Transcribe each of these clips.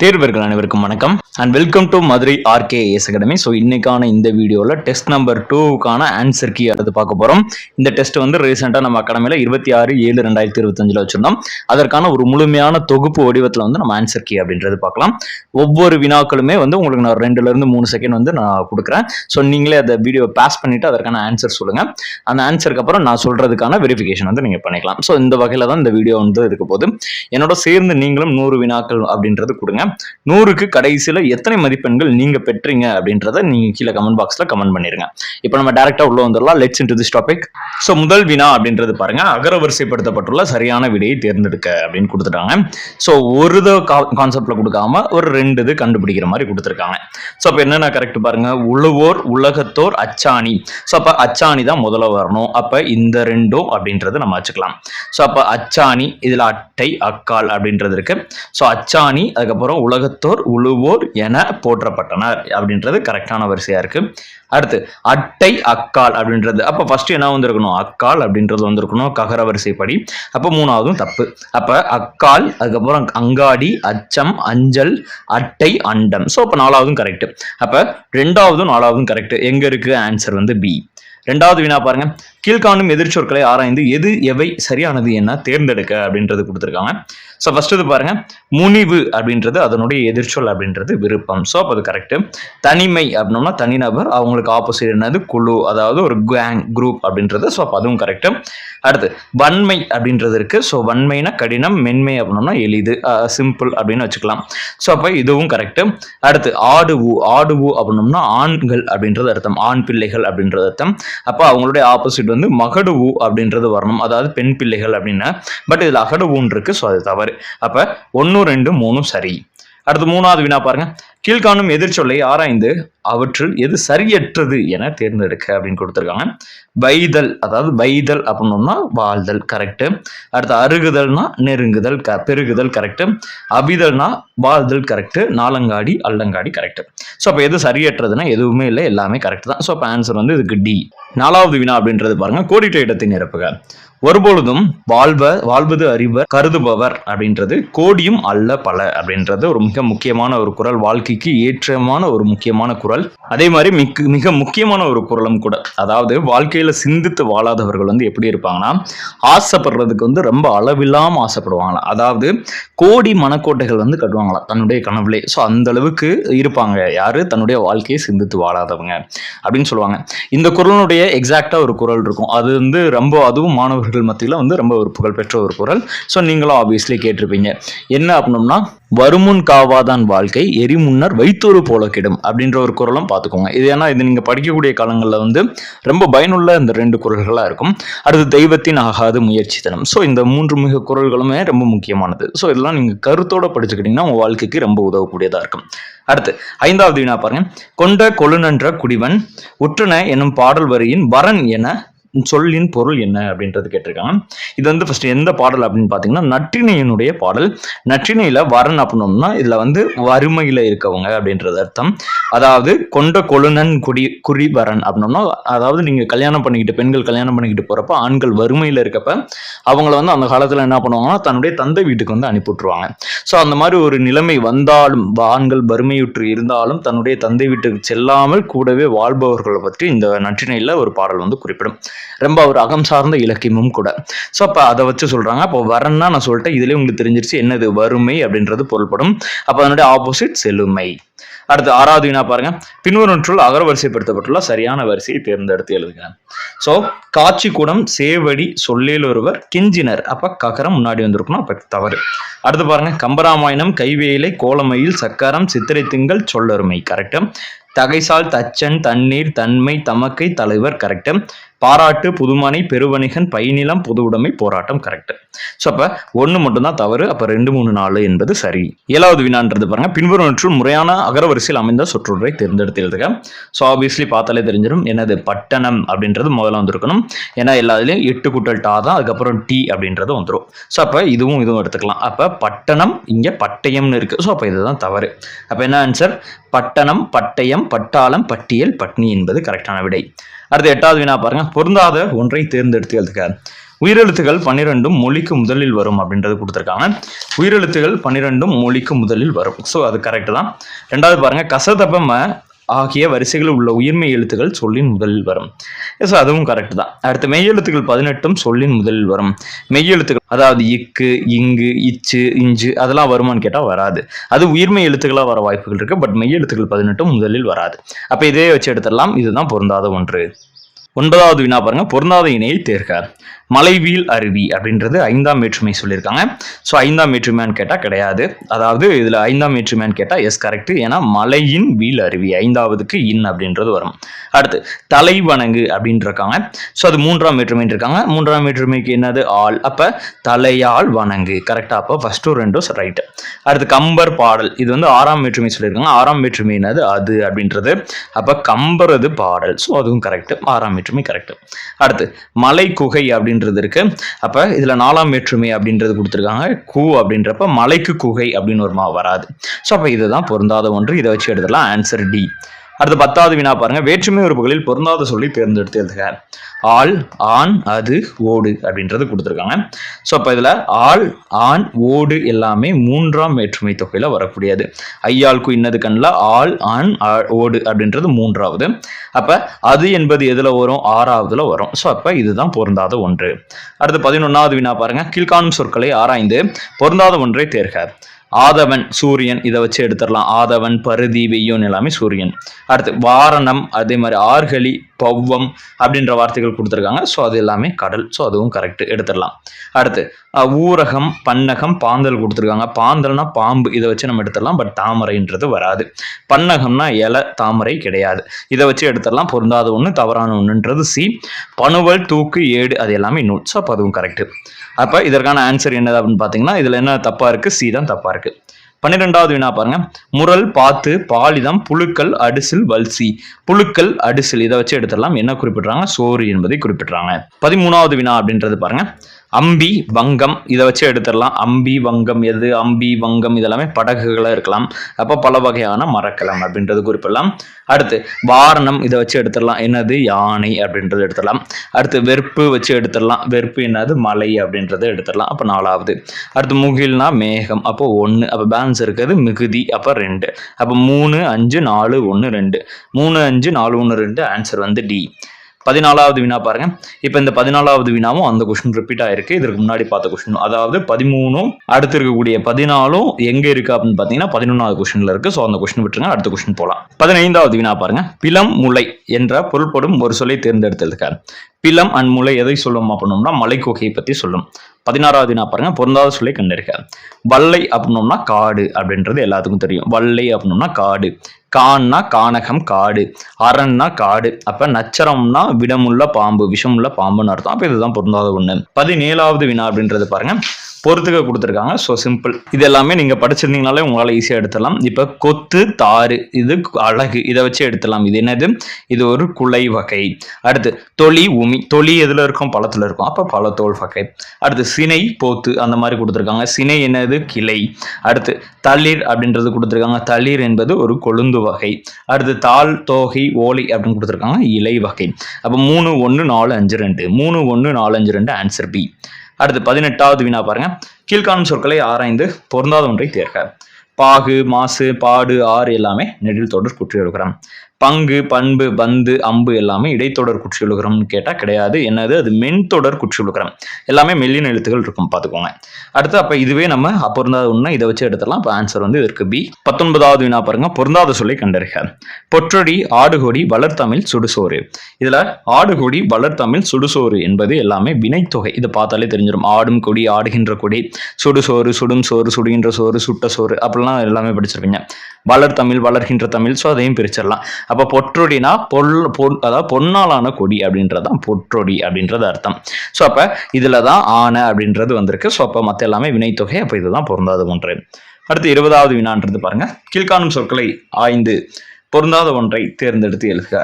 தேர்வர்கள் அனைவருக்கும் வணக்கம் and welcome to Madurai RKS academy. So இன்னைக்கான இந்த வீடியோவில் டெஸ்ட் நம்பர் 2க்கான ஆன்சர் கீ அடுத்து பார்க்க போகிறோம். இந்த டெஸ்ட் வந்து ரீசெண்டாக நம்ம அகாடமியில் 26/7/2025 வச்சிருந்தோம். அதற்கான ஒரு முழுமையான தொகுப்பு வடிவத்தில் வந்து நம்ம ஆன்சர் கீ அப்படின்றது பார்க்கலாம். ஒவ்வொரு வினாக்களுமே வந்து உங்களுக்கு நான் 2-3 செகண்ட் வந்து நான் கொடுக்குறேன். ஸோ நீங்களே அந்த வீடியோ பாஸ் பண்ணிட்டு அதற்கான ஆன்சர் சொல்லுங்கள். அந்த ஆன்சருக்கு அப்புறம் நான் சொல்றதுக்கான வெரிஃபிகேஷன் வந்து நீங்கள் பண்ணிக்கலாம். ஸோ இந்த வகையில் தான் இந்த வீடியோ வந்து இருக்க போது. என்னோட சேர்ந்து நீங்களும் 100 வினாக்கள் அப்படின்றது கொடுங்க. 100க்கு கடைசியில் எத்தனை மதிப்பெண்கள் நீங்க பெற்றீங்க அப்படின்றத நீங்க கீழே கமெண்ட் பாக்ஸ்ல கமெண்ட் பண்ணிருங்க. இப்போ நம்ம டைரக்டா உள்ள வந்துடலாம். Let's into this topic. So முதல் வினா அப்படின்றது பாருங்க, அகரவரிசைப்படுத்தப்பட்டுள்ள சரியான விடையை தேர்ந்தெடுக்க அப்படின்னு கொடுத்துட்டாங்க. ஸோ ஒரு கான்செப்ட்ல கொடுக்காம ஒரு 2 இது கண்டுபிடிக்கிற மாதிரி கொடுத்துருக்காங்க. ஸோ அப்போ என்னென்ன கரெக்ட் பாருங்க, உழுவோர், உலகத்தோர், அச்சாணி. ஸோ அப்போ அச்சாணி தான் முதல்ல வரணும். அப்போ இந்த 2 அப்படின்றது நம்ம வச்சுக்கலாம். ஸோ அப்போ அச்சாணி, இதுல அட்டை, அக்கால் அப்படின்றது இருக்கு. ஸோ அச்சாணி, அதுக்கப்புறம் உலகத்தோர், உழுவோர் என போற்றப்பட்டனர் அப்படின்றது கரெக்டான வரிசையா இருக்கு. அடுத்து அட்டை, அக்கால் அப்படின்றது. அப்ப ஃபர்ஸ்ட் என்ன வந்திருக்கணும், அக்கால் அப்படின்றது வந்திருக்கணும் ககர வரிசைப்படி. அப்ப 3வதும் தப்பு. அப்ப அக்கால், அதுக்கப்புறம் அங்காடி, அச்சம், அஞ்சல், அட்டை, அண்டம். ஸோ அப்ப 4வதும் கரெக்ட். அப்ப 2வதும் 4வதும் கரெக்ட். எங்க இருக்கு ஆன்சர் வந்து பி. 2வது வினா பாருங்க, கீழ்காணும் எதிர்ச்சொற்களை ஆராய்ந்து எது எவை சரியானது என்ன தேர்ந்தெடுக்க அப்படின்றது கொடுத்துருக்காங்க. ஸோ ஃபர்ஸ்ட் இது பாருங்க, முனிவு அப்படின்றது அதனுடைய எதிர்ச்சொல் அப்படின்றது விருப்பம். ஸோ அப்போ அது கரெக்ட். தனிமை அப்படின்னா தனிநபர், அவங்களுக்கு ஆப்போசிட் என்னது குழு, அதாவது ஒரு கேங், குரூப் அப்படின்றது. ஸோ அப்போ அதுவும் கரெக்ட். அடுத்து வன்மை அப்படின்றது இருக்கு. ஸோ வன்மைனா கடினம், மென்மை அப்படின்னா எளிது, சிம்பிள் அப்படின்னு வச்சுக்கலாம். ஸோ அப்போ இதுவும் கரெக்ட். அடுத்து ஆடுவு, ஆடுவு அப்படின்னோம்னா ஆண்கள் அப்படின்றது அர்த்தம், ஆண் பிள்ளைகள் அப்படின்றது அர்த்தம். அப்போ அவங்களுடைய ஆப்போசிட் வந்து மகடுவு அப்படின்றது வரணும், அதாவது பெண் பிள்ளைகள் அப்படின்னு. பட் இதுல அகடுவுன்னு இருக்கு. ஸோ அது தவறு. அப்ப 1, 2, 3 சரி. அடுத்து 3வது வினா பாருங்க, கீழ்காணும் எதிர்ச்சொல்லை ஆராய்ந்து அவற்றில் எது சரியற்றது என தேர்ந்தெடுக்க அப்படின்னு கொடுத்துருக்காங்க. வைதல், அதாவது வைதல் அப்படின்னோம்னா வாழ்தல், கரெக்ட். அடுத்து அருகுதல்னா நெருங்குதல், பெருகுதல், கரெக்ட். அபிதல்னா வாழ்தல், கரெக்ட். நாலங்காடி, அல்லங்காடி, கரெக்ட். ஸோ அப்போ எது சரியற்றதுன்னா எதுவுமே இல்லை, எல்லாமே கரெக்ட் தான். ஸோ அப்போ ஆன்சர் வந்து இதுக்கு டி. 4வது வினா அப்படின்றது பாருங்க, கோடிட்ட இடத்தை நிரப்புக. ஒருபொழுதும் வாழ்வது அறிவர் கருதுபவர் அப்படின்றது கோடியும் அல்ல பல அப்படின்றது ஒரு மிக முக்கியமான ஒரு குறள், வாழ்க்கைக்கு ஏற்றமான ஒரு முக்கியமான குறள். அதே மாதிரி மிக முக்கியமான ஒரு குறளும் கூட. அதாவது வாழ்க்கையில சிந்தித்து வாழாதவர்கள் வந்து எப்படி இருப்பாங்கன்னா, ஆசைப்படுறதுக்கு வந்து ரொம்ப அளவில்லாம ஆசைப்படுவாங்களாம். அதாவது கோடி மனக்கோட்டைகள் வந்து கட்டுவாங்களாம் தன்னுடைய கனவுலே. ஸோ அந்த அளவுக்கு இருப்பாங்க யாரு, தன்னுடைய வாழ்க்கையை சிந்தித்து வாழாதவங்க அப்படின்னு சொல்லுவாங்க. இந்த குறளுடைய எக்ஸாக்டா ஒரு குறள் இருக்கும். அது வந்து ரொம்ப, அதுவும் மாணவர்கள் மத்தியில் வந்து ரொம்ப ஒரு புகழ்பெற்ற ஒரு குறள். ஸோ நீங்களும் ஆப்வியஸ்லி கேட்டிருப்பீங்க. என்ன அப்படின்னோம்னா, வருமுன் காவாதான் வாழ்க்கை, எரிமுன்னர் வைத்தோறு போல கெடும் அப்படின்ற ஒரு குறளும் பார்த்துக்கோங்க. இது ஏன்னா இது நீங்க படிக்கக்கூடிய காலங்களில் வந்து ரொம்ப பயனுள்ள இந்த 2 குறள்களா இருக்கும். அடுத்து தெய்வத்தின் ஆகாது முயற்சி தனம். ஸோ இந்த 3 மிக குறள்களுமே ரொம்ப முக்கியமானது. ஸோ இதெல்லாம் நீங்க கருத்தோட படிச்சுக்கிட்டீங்கன்னா உங்க வாழ்க்கைக்கு ரொம்ப உதவக்கூடியதா இருக்கும். அடுத்து 5வது வினா பாருங்க, கொண்ட கொழுநன்ற குடிவன் உற்றன எனும் பாடல் வரியின் வரன் என சொல்லின் பொருள் என்ன அப்படின்றது கேட்டிருக்காங்க. இது வந்து ஃபர்ஸ்ட் எந்த பாடல் அப்படின்னு பார்த்தீங்கன்னா, நற்றிணையினுடைய பாடல். நற்றிணையில வரன் அப்படின்னோம்னா இதுல வந்து வறுமையில இருக்கவங்க அப்படின்றது அர்த்தம். அதாவது கொண்ட கொழுநன் குறி வரன் அப்படின்னோம்னா, அதாவது நீங்க கல்யாணம் பண்ணிக்கிட்டு, பெண்கள் கல்யாணம் பண்ணிக்கிட்டு போறப்ப ஆண்கள் வறுமையில இருக்கப்ப அவங்கள வந்து அந்த காலத்துல என்ன பண்ணுவாங்கன்னா தன்னுடைய தந்தை வீட்டுக்கு வந்து அனுப்பிவிட்டுருவாங்க. ஸோ அந்த மாதிரி ஒரு நிலைமை வந்தாலும், ஆண்கள் வறுமையுற்று இருந்தாலும் தன்னுடைய தந்தை வீட்டுக்கு செல்லாமல் கூடவே வாழ்பவர்களை பற்றி இந்த நற்றிணையில ஒரு பாடல் வந்து குறிப்பிடும். ரொம்ப ஒரு அகம் சார்ந்த இலக்கியமும் கூட. ஸோ அப்போ அதை வச்சு சொல்றாங்க. அப்போ வரன்னா நான் சொல்லிட்டேன், இதுலேயே உங்களுக்கு தெரிஞ்சிருச்சு என்னது வறுமை அப்படின்றது பொருள்படும். அப்போ அதனுடைய ஆப்போசிட் செழுமை. அடுத்து 6வது வினா பாருங்க, பின்வருவற்றுள் அகரவரிசைப்படுத்தப்பட்டுள்ள சரியான வரிசையை தேர்ந்தெடுத்து எழுதுங்க. ஸோ காட்சி கூடம், சேவடி, சொல்லேல் ஒருவர், கெஞ்சினர். அப்ப ககரம் முன்னாடி வந்திருக்கணும், அப்ப தவறு. அடுத்து பாருங்க, கம்பராமாயணம், கைவேலை, கோலமயில், சக்கரம், சித்திரை திங்கள், சொல்லருமை, கரெக்ட். தகைசால், தச்சன், தண்ணீர், தன்மை, தமக்கை, தலைவர், கரெக்ட். பாராட்டு, புதுமனை, பெருவணிகன், பைநிலம், பொது உடைமை, போராட்டம், கரெக்ட். ஸோ அப்ப 1 மட்டும்தான் தவறு. அப்ப 2, 3, 4 என்பது சரி. 7வது வினான்றது பாருங்க, பின்வருவற்றுள் முறையான அகரவரிசையில் அமைந்த சொற்றொடரை தேர்ந்தெடுத்து எழுதுக. ஸோ ஆப்வியஸ்லி பார்த்தாலே தெரிஞ்சிடும் என்னது, பட்டணம் அப்படின்றது முதல்ல வந்திருக்கணும். ஏன்னா எல்லாத்துலயும் 8 கூட்டல் டா தான், அதுக்கப்புறம் டி அப்படின்றது வந்துடும். ஸோ அப்ப இதுவும் எடுத்துக்கலாம். அப்ப பட்டணம், இங்க பட்டயம்னு இருக்கு. ஸோ அப்ப இதுதான் தவறு. அப்ப என்ன ஆன்சர், பட்டணம், பட்டயம், பட்டாளம், பட்டியல், பட்னி என்பது கரெக்டான விடை. அடுத்து 8வது வினா பாருங்க, பொருந்தாத ஒன்றை தேர்ந்தெடுத்து எழுதுக. உயிரெழுத்துகள் 12 மொழிக்கு முதலில் வரும் அப்படின்றது கொடுத்துருக்காங்க. உயிரெழுத்துகள் 12 மொழிக்கு முதலில் வரும். ஸோ அது கரெக்ட் தான். ரெண்டாவது பாருங்க, கசதபம ஆகிய வரிசைகளில் உள்ள உயிர்மெய் எழுத்துக்கள் சொல்லின் முதலில் வரும். ஸோ அதுவும் கரெக்ட் தான். அடுத்து மெய்யெழுத்துக்கள் 18 சொல்லின் முதலில் வரும். மெய்யெழுத்துக்கள் அதாவது இக்கு, இங்கு, இச்சு, இஞ்சு அதெல்லாம் வருமானு கேட்டால் வராது. அது உயிர்மெய் எழுத்துக்களாக வர வாய்ப்புகள் இருக்கு. பட் மெய்யெழுத்துக்கள் 18 முதலில் வராது. அப்போ இதே வச்சு எடுத்துடலாம். இதுதான் பொருந்தாத ஒன்று. 9வது வினா பாருங்க, பொருந்தாத இணையை தேர்க. மலைவீல் அருவி அப்படின்றது 5ஆம் வேற்றுமை சொல்லியிருக்காங்க. ஸோ 5ஆம் வேற்றுமையான்னு கேட்டால் கிடையாது. அதாவது இதில் 5ஆம் வேற்றுமையான்னு கேட்டால் எஸ் கரெக்ட். ஏன்னா மலையின் வீல் அருவி 5வதுக்கு இன் அப்படின்றது வரும். அடுத்து தலைவணங்கு அப்படின்னு இருக்காங்க. ஸோ அது 3ஆம் வேற்றுமை இருக்காங்க. 3ஆம் வேற்றுமைக்கு என்னது ஆள். அப்போ தலையால் வணங்கு கரெக்டாக. அப்போ ஃபர்ஸ்ட்டு ரெண்டும் ரைட்டு. அடுத்து கம்பர் பாடல், இது வந்து 6ஆம் வேற்றுமை சொல்லியிருக்காங்க. 6ஆம் வேற்றுமை என்னது அது அப்படின்றது. அப்போ கம்பரது பாடல். ஸோ அதுவும் கரெக்ட். 6ஆம் வேற்றுமை கரெக்ட். அடுத்து மலை குகை அப்படின்றது இருக்கு. அப்ப இதுல 4ஆம் வேற்றுமை அப்படின்றது கொடுத்துருக்காங்க. கு அப்படின்றப்ப மலைக்கு குகை அப்படின்னு ஒரு வராது. ஸோ அப்ப இதுதான் பொருந்தாத ஒன்று. இதை வச்சு எடுத்துடலாம். Answer D. அடுத்து 10வது வினா பாருங்க, வேற்றுமை உறுப்புகளில் பொருந்தாத சொல்லி தேர்ந்தெடுத்து எழுதுக. ஆள், ஆண், அது, ஓடு அப்படின்றது கொடுத்துருக்காங்க. ஸோ அப்போ இதில் ஆள், ஆண், ஓடு எல்லாமே 3ஆம் வேற்றுமை தொகையில் வரக்கூடியது. ஐயாளுக்கு இன்னது கண்ணில் ஆள், ஆண், ஓடு அப்படின்றது 3வது. அப்போ அது என்பது எதில் வரும்? 6வதுல வரும். ஸோ அப்போ இதுதான் பொருந்தாத ஒன்று. அடுத்து 11வது வினா பாருங்க, கீழ்காணும் சொற்களை ஆராய்ந்து பொருந்தாத ஒன்றை தேர்க. ஆதவன் சூரியன், இதை வச்சு எடுத்துடலாம். ஆதவன், பருதி, வெய்யோன் எல்லாமே சூரியன். அடுத்து வாரணம், அதே மாதிரி ஆர்கலி, பவ்வம் அப்படின்ற வார்த்தைகள் கொடுத்துருக்காங்க. ஸோ அது எல்லாமே கடல். ஸோ அதுவும் கரெக்ட், எடுத்துடலாம். அடுத்து ஊரகம், பன்னகம், பாந்தல் கொடுத்துருக்காங்க. பாந்தல்னா பாம்பு, இதை வச்சு நம்ம எடுத்துடலாம். பட் தாமரைன்றது வராது. பன்னகம்னா இலை, தாமரை கிடையாது. இதை வச்சு எடுத்துடலாம். பொருந்தாத ஒன்று, தவறான ஒன்றுன்றது சி. பணுவல், தூக்கு, ஏடு அது எல்லாமே நூல். ஸோ அப்போ அதுவும் கரெக்ட். அப்போ இதற்கான ஆன்சர் என்னது அப்படின்னு பார்த்தீங்கன்னா, இதில் என்ன தப்பா இருக்கு? சி தான் தப்பா இருக்கு. 12வது வினா பாருங்க, முரல், பாத்து, பாலிதம், புழுக்கள், அடிசில், வல்சி. புழுக்கள், அடிசில் இதை வச்சு எடுத்துடலாம். என்ன குறிப்பிடுறாங்க? சோறு என்பதை குறிப்பிடுறாங்க. 13வது வினா அப்படின்றது பாருங்க, அம்பி, வங்கம் இதை வச்சு எடுத்துடலாம். அம்பி, வங்கம் எது? அம்பி, வங்கம் இதெல்லாமே படகுகளாக இருக்கலாம். அப்போ பல வகையான மரக்கலம் அப்படின்றது குறிப்பிடலாம். அடுத்து வாரணம் இதை வச்சு எடுத்துடலாம். என்னது? யானை அப்படின்றது எடுத்துடலாம். அடுத்து வெறுப்பு வச்சு எடுத்துடலாம். வெறுப்பு என்னது? மலை அப்படின்றது எடுத்துடலாம். அப்போ 4வது. அடுத்து முகில்னா மேகம். அப்போ 1. அப்போ பேலன்ஸ் இருக்கிறது மிகுதி. அப்போ 2. அப்போ 3, 5, 4, 1, 2. 3, 5, 4, 1, 2 ஆன்சர் வந்து டி. 14வது வினா பாருங்க. இப்போ இந்த 14வது வினாவும் அந்த கொஸ்டின் ரிப்பீட் ஆயிருக்கு. இதற்கு முன்னாடி பார்த்த கொஸ்டின். அதாவது 13 அடுத்து இருக்கக்கூடிய 14 எங்க இருக்கு அப்படின்னு பாத்தீங்கன்னா 11வது கொஸ்டின்ல இருக்கு. ஸோ அந்த கொஸ்டின் விட்டுருங்க. அடுத்த கொஸ்டின் போலாம். 15வது வினா பாருங்க, பிலம், முளை என்ற பொருள்படும் ஒரு சொல்லை தேர்ந்தெடுத்திருக்க. பிலம் அண்ட் முளை எதை சொல்லும் அப்படின்னோம்னா மலைக்குகையை பத்தி சொல்லும். 16வது வினா பாருங்க, பொருந்தாத சொல்லை கண்டிருக்க. வல்லை அப்படின்னோம்னா காடு அப்படின்றது எல்லாத்துக்கும் தெரியும். வல்லை அப்படின்னோம்னா காடு. கான்னா கானகம், காடு. அரண்னா காடு. அப்ப நச்சரம்னா விடமுள்ள பாம்பு, விஷமுள்ள பாம்புன்னு அர்த்தம். அப்ப இதுதான் பொருந்தாத ஒண்ணு. 17வது வினா அப்படின்றது பாருங்க, பொறுத்துக்க கொடுத்துருக்காங்க. So simple. இது எல்லாமே நீங்க படிச்சிருந்தீங்கனாலே உங்களால ஈஸியா எடுத்துடலாம். இப்போ கொத்து, தாறு இது அழகு, இதை வச்சு எடுத்துடலாம். இது என்னது? இது ஒரு குலை வகை. அடுத்து தொளி, உமி. தொளி எதுல இருக்கும்? பழத்துல இருக்கும். அப்ப பழத்தோல் வகை. அடுத்து சினை, போத்து அந்த மாதிரி கொடுத்துருக்காங்க. சினை என்னது? கிளை. அடுத்து தளிர் அப்படின்றது கொடுத்துருக்காங்க. தளிர் என்பது ஒரு கொழுந்து வகை. அடுத்து தாள், தோகை, ஓலை அப்படின்னு கொடுத்துருக்காங்க. இலை வகை. அப்ப 3, 1, 4, 5, 2. 3, 1, 4, 5, 2 ஆன்சர் பி. அடுத்து 18வது வினா பாருங்க, கீழ்காணும் சொற்களை ஆராய்ந்து பொருந்தாத ஒன்றை தேர்க. பாகு, மாசு, பாடு, ஆறு எல்லாமே நெடில் தொடர் குற்றியலுகரம். பங்கு, பண்பு, பந்து, அம்பு எல்லாமே இடைத்தொடர் குற்றியலுகரம்னு கேட்டால் கிடையாது. என்னது? அது மென்தொடர் குற்றியலுகரம். எல்லாமே மெல்லின எழுத்துகள் இருக்கும், பார்த்துக்கோங்க. அடுத்து அப்போ இதுவே நம்ம பொருந்தாத ஒன்று, இதை வச்சு எடுத்துடலாம். இப்போ ஆன்சர் வந்து இதற்கு பி. 19வது வினா பாருங்க, பொருந்தாத சொல்லை கண்டறிக. பொற்றொடி, ஆடுகொடி, வளர்த்தமிழ், சுடுசோறு. இதுல ஆடுகொடி, வளர்த்தமிழ், சுடுசோறு என்பது எல்லாமே வினைத்தொகை. இதை பார்த்தாலே தெரிஞ்சிடும். ஆடும் கொடி, ஆடுகின்ற கொடி, சுடுசோறு, சுடும் சோறு, சுடுகின்ற சோறு, சுட்ட சோறு அப்படிலாம் எல்லாமே படிச்சிருப்பீங்க. வளர்த்தமிழ், வளர்கின்ற தமிழ். ஸோ அதையும் பிரிச்சிடலாம். அப்போ பொற்றொடினா அதாவது பொன்னாலான கொடி அப்படின்றதான் பொற்றொடி அப்படின்றது அர்த்தம். ஸோ அப்போ இதுல தான் ஆன அப்படின்றது வந்திருக்கு. ஸோ அப்போ மற்ற எல்லாமே வினைத்தொகை. அப்போ இதுதான் பொருந்தாத ஒன்று. அடுத்து 20வது வினான்றது பாருங்க, கீழ்காணும் சொற்களை ஆய்ந்து பொருந்தாத ஒன்றை தேர்ந்தெடுத்து எழுதுக.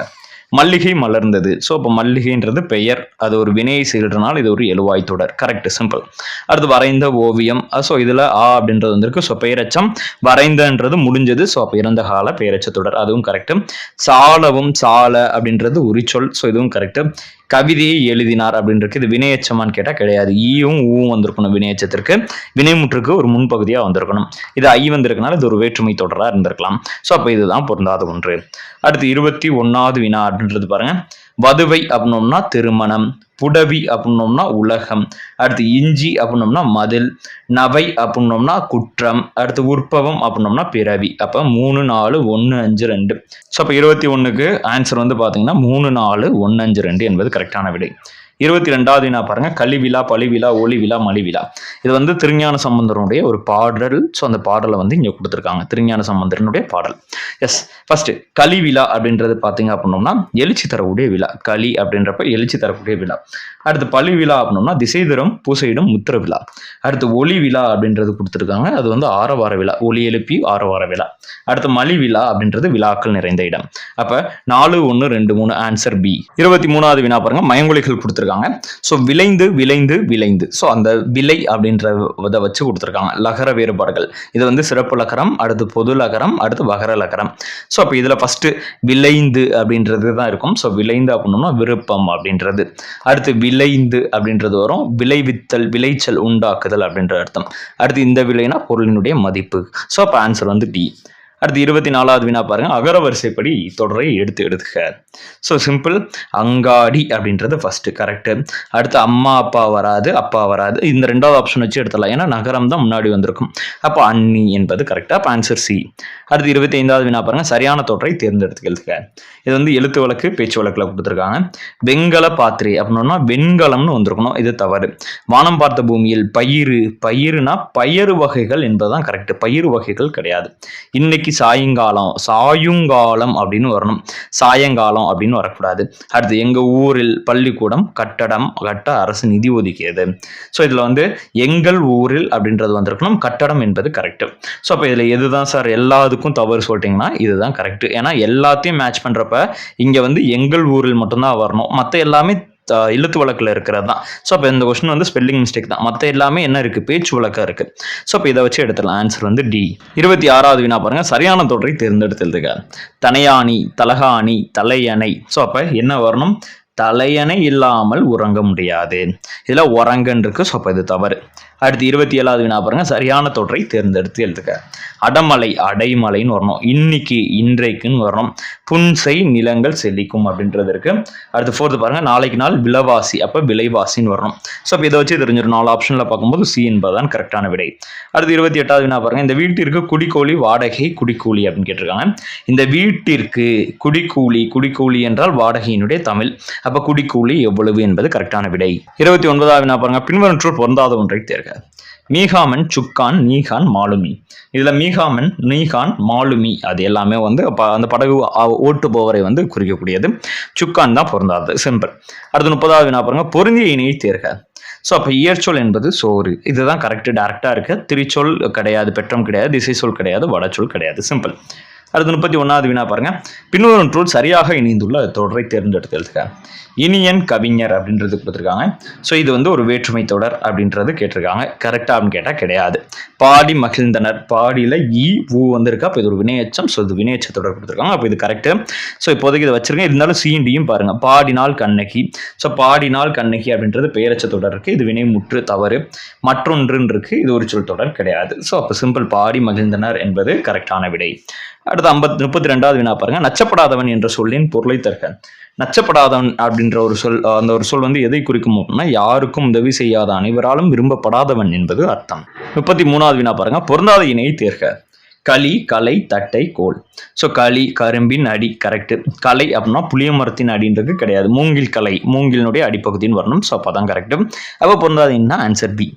மல்லிகை மலர்ந்தது. ஸோ இப்போ மல்லிகைன்றது பெயர், அது ஒரு வினையை செய்கிறதுனால இது ஒரு எழுவாய் தொடர். Correct, simple. அடுத்து வரைந்த ஓவியம். ஸோ இதில் ஆ அப்படின்றது வந்திருக்கு. ஸோ பெயரச்சம். வரைந்தன்றது முடிஞ்சது. ஸோ அப்போ இறந்த கால பெயரச்ச தொடர், அதுவும் கரெக்ட். சாலவும், சால அப்படின்றது உரிச்சொல். ஸோ இதுவும் கரெக்ட். கவிதையை எழுதினார் அப்படின்றது இது வினையச்சமான்னு கேட்டால் கிடையாது. ஈயும் ஊவும் வந்திருக்கணும் வினையச்சத்திற்கு. வினைமுற்றுக்கு ஒரு முன்பகுதியாக வந்திருக்கணும். இது ஐ வந்திருக்கனால இது ஒரு வேற்றுமை தொடராக இருந்திருக்கலாம். ஸோ அப்போ இதுதான் பொருந்தாத ஒன்று. அடுத்து 21வது வினா அப்படின்றது பாருங்க. வதுவை அப்படின்னோம்னா திருமணம், புடவி அப்படின்னோம்னா உலகம், அடுத்து இஞ்சி அப்படின்னோம்னா மதில், நவை அப்படின்னோம்னா குற்றம், அடுத்து உற்பவம் அப்படின்னோம்னா பிறவி. அப்போ 3, 4, 1, 5, 2. ஸோ அப்போ 21க்கு ஆன்சர் வந்து பார்த்தீங்கன்னா 3, 4, 1, 5, 2 என்பது கரெக்டான விடை. 22வது வினா பாருங்க. கலிவிழா, பழிவிழா, ஒளிவிழா, மலிவிழா. இது வந்து திருஞான சம்பந்தருடைய ஒரு பாடல். ஸோ அந்த பாடலை வந்து இங்கே கொடுத்துருக்காங்க. திருஞான சம்பந்தரனுடைய பாடல். எஸ், ஃபர்ஸ்ட் கலிவிழா அப்படின்றது பார்த்தீங்க அப்படின்னோம்னா எழுச்சி தரக்கூடிய விழா. களி அப்படின்றப்ப எழுச்சி தரக்கூடிய விழா. அடுத்து பழிவிழா அப்படின்னோம்னா திசை தரும் பூசையிடும் முத்திர விழா. அடுத்து ஒளி விழா அப்படின்றது கொடுத்துருக்காங்க. அது வந்து ஆரவார விழா, ஒளி எழுப்பி ஆரவார விழா. அடுத்து மலிவிழா அப்படின்றது விழாக்கள் நிறைந்த இடம். அப்ப 4, 1, 2, 3 ஆன்சர் பி. 23வது வினா பாருங்க. மயங்கொலிகள் கொடுத்துருக்காங்க. ஸோ விளைந்து விளைந்து விளைந்து. ஸோ அந்த விலை அப்படின்ற இதை வச்சு கொடுத்துருக்காங்க. லகர வேறுபாடுகள். இது வந்து சிறப்பு லகரம், அடுத்து பொது லகரம், அடுத்து வகர லகரம். ஸோ அப்போ இதில் ஃபர்ஸ்ட் விளைந்து அப்படின்றது தான் இருக்கும். ஸோ விளைந்து அப்படின்னோம்னா விருப்பம் அப்படின்றது. அடுத்து விளைந்து அப்படின்றது வரும். விளைவித்தல், விளைச்சல், உண்டாக்குதல் அப்படின்ற அர்த்தம். அடுத்து இந்த விலைனா பொருளினுடைய மதிப்பு. ஸோ அப்போ ஆன்சர் வந்து டி. அடுத்து 24வது வினா பாருங்க. அகர வரிசைப்படி தொடரை எடுத்து எடுத்துக்க. So simple. அங்காடி அப்படின்றது ஃபர்ஸ்ட் கரெக்ட். அடுத்து அம்மா அப்பா வராது, அப்பா வராது. இந்த 2வது ஆப்ஷன் வச்சு எடுத்துடலாம். ஏன்னா நகரம் தான் முன்னாடி வந்திருக்கும். அப்போ அன்னி என்பது கரெக்டா. அப்போ ஆன்சர் சி. அடுத்து 25வது வினா பாருங்க. சரியான தொடரை தேர்ந்தெடுத்துக்க. இது வந்து எழுத்து வழக்கு, பேச்சு வழக்கில் கொடுத்துருக்காங்க. வெண்கல பாத்திரை அப்படின்னா வெண்கலம்னு வந்திருக்கணும். இது தவறு. வானம் பார்த்த பூமியில் பயிறு, பயிருனா பயறு வகைகள் என்பதுதான் கரெக்ட். பயிறு வகைகள் கிடையாது. இன்னைக்கு சாயங்காலம், சாயுங்காலம் அப்படின்னு வரணும். சாயங்காலம் அப்படின்னு வரக்கூடாது. அடுத்து எங்க ஊரில் பள்ளிக்கூடம் கட்டடம் கட்ட அரசு நிதி ஒதுக்கியது. ஸோ இதுல வந்து எங்கள் ஊரில் அப்படின்றது வந்திருக்கணும். கட்டடம் என்பது கரெக்ட். ஸோ அப்போ இதுல எதுதான் சார் எல்லாத்துக்கும் தவறு சொல்லிட்டீங்கன்னா இதுதான் கரெக்ட். ஏன்னா எல்லாத்தையும் மேட்ச் பண்றப்ப இங்க வந்து எங்கள் ஊரில் மட்டும்தான் வரணும். மற்ற எல்லாமே எழுத்து வழக்கில் இருக்கிறது தான். ஸோ அப்போ இந்த கொஸ்டின் வந்து ஸ்பெல்லிங் மிஸ்டேக் தான். மற்ற எல்லாமே என்ன இருக்குது, பேச்சு வழக்காக இருக்குது. ஸோ அப்போ இதை வச்சு எடுத்துடலாம். ஆன்சர் வந்து டி. 26வது வினா பாருங்க. சரியான தொடரை தேர்ந்தெடுத்துருக்க. தனையாணி, தலகாணி, தலையணை. ஸோ அப்போ என்ன வரணும்? தலையணை இல்லாமல் உறங்க முடியாது. இதில் உறங்கன்னு இருக்கு. ஸோ அப்போ இது தவறு. அடுத்து 27வது வினா பாருங்க. சரியான தொடரை தேர்ந்தெடுத்து எழுதுக. அடமலை, அடைமலைன்னு வரணும். இன்னைக்கு, இன்றைக்குன்னு வரணும். புன்சை நிலங்கள் செழிக்கும் அப்படின்றது இருக்கு. அடுத்து 4th பாருங்க. நாளைக்கு நாள் விலைவாசி, அப்போ விலைவாசின்னு வரணும். ஸோ அப்போ இதை வச்சு தெரிஞ்சிடும். 4 ஆப்ஷனில் பார்க்கும்போது சி என்பதுதான் கரெக்டான விடை. அடுத்து 28வது வினா பாருங்க. இந்த வீட்டிற்கு குடிக்கூலி, வாடகை, குடிக்கூலி அப்படின்னு கேட்டிருக்காங்க. இந்த வீட்டிற்கு குடிக்கூலி, குடிக்கூலி என்றால் வாடகையினுடைய தமிழ். அப்போ குடிக்கூலி எவ்வளவு என்பது கரெக்டான விடை. 29வது வினா பாருங்க. பின்வருவற்றுள் பொருந்தாத ஒன்றை தேர்க. மீகாமன், சுக்கான், நீகான், மாலுமி. இதுல மீகாமன், நீகான், மாலுமி அது எல்லாமே வந்து அந்த படகு ஓட்டுபவரை வந்து குறிக்கக்கூடியது. சுக்கான் தான் பொருந்தாது. சிம்பிள். அடுத்து 30வது வினா பாருங்க. பொருந்திய இணையை தேர்க. ஸோ அப்போ இயற்சொல் என்பது சோறு. இதுதான் கரெக்ட். டேரக்டா இருக்கு. திரிச்சொல் கிடையாது, பெற்றம் கிடையாது, திசை சொல் கிடையாது, வடச்சொல் கிடையாது. சிம்பிள். அடுத்து 31வது வினா பாருங்க. பின்வருவற்றுள் சரியாக இணைந்துள்ள தொடரை தேர்ந்தெடுத்துக்க. இனியன் கவிஞர் அப்படின்றது கொடுத்துருக்காங்க. ஸோ இது வந்து ஒரு வேற்றுமை தொடர் அப்படின்றது கேட்டிருக்காங்க. கரெக்டா அப்படின்னு கேட்டால் கிடையாது. பாடி மகிழ்ந்தனர், பாடியில் ஈ ஊ வந்திருக்கா. அப்போ இது ஒரு வினையச்சம். ஸோ இது வினையச்ச தொடர் கொடுத்துருக்காங்க. அப்போ இது கரெக்டு. ஸோ இப்போதைக்கு இதை வச்சிருக்கேன். இருந்தாலும் சியும் பாருங்க. பாடினால் கண்ணகி. ஸோ பாடினால் கண்ணகி அப்படின்றது பெயரச்ச தொடர் இருக்கு. இது வினைமுற்று தவறு. மற்றொன்றுன்னு இருக்கு. இது ஒரு சொல் தொடர் கிடையாது. ஸோ அப்போ சிம்பிள் பாடி மகிழ்ந்தனர் என்பது கரெக்டான விடை. அடுத்து 32வது வினா பாருங்க. நச்சப்படாதவன் என்ற சொல்லின் பொருளை தருக. நச்சப்படாதவன் அப்படின்ற ஒரு சொல், அந்த ஒரு சொல் வந்து எதை குறிக்கும் அப்படின்னா யாருக்கும் உதவி செய்யாத, அனைவராலும் விரும்பப்படாதவன் என்பது அர்த்தம். 33வது வினா பாருங்க. பொருந்தாத இணையை தேர்க. களி, கலை, தட்டை, கோல். ஸோ களி கரும்பின் அடி கரெக்ட். கலை அப்படின்னா புளிய மரத்தின் அடின்றது கிடையாது. மூங்கில் கலை, மூங்கிலினுடைய அடிப்பகுதின்னு வரணும். ஸோ அப்போ தான் கரெக்ட். அப்போ பொருந்தாத இன்னா ஆன்சர் பி.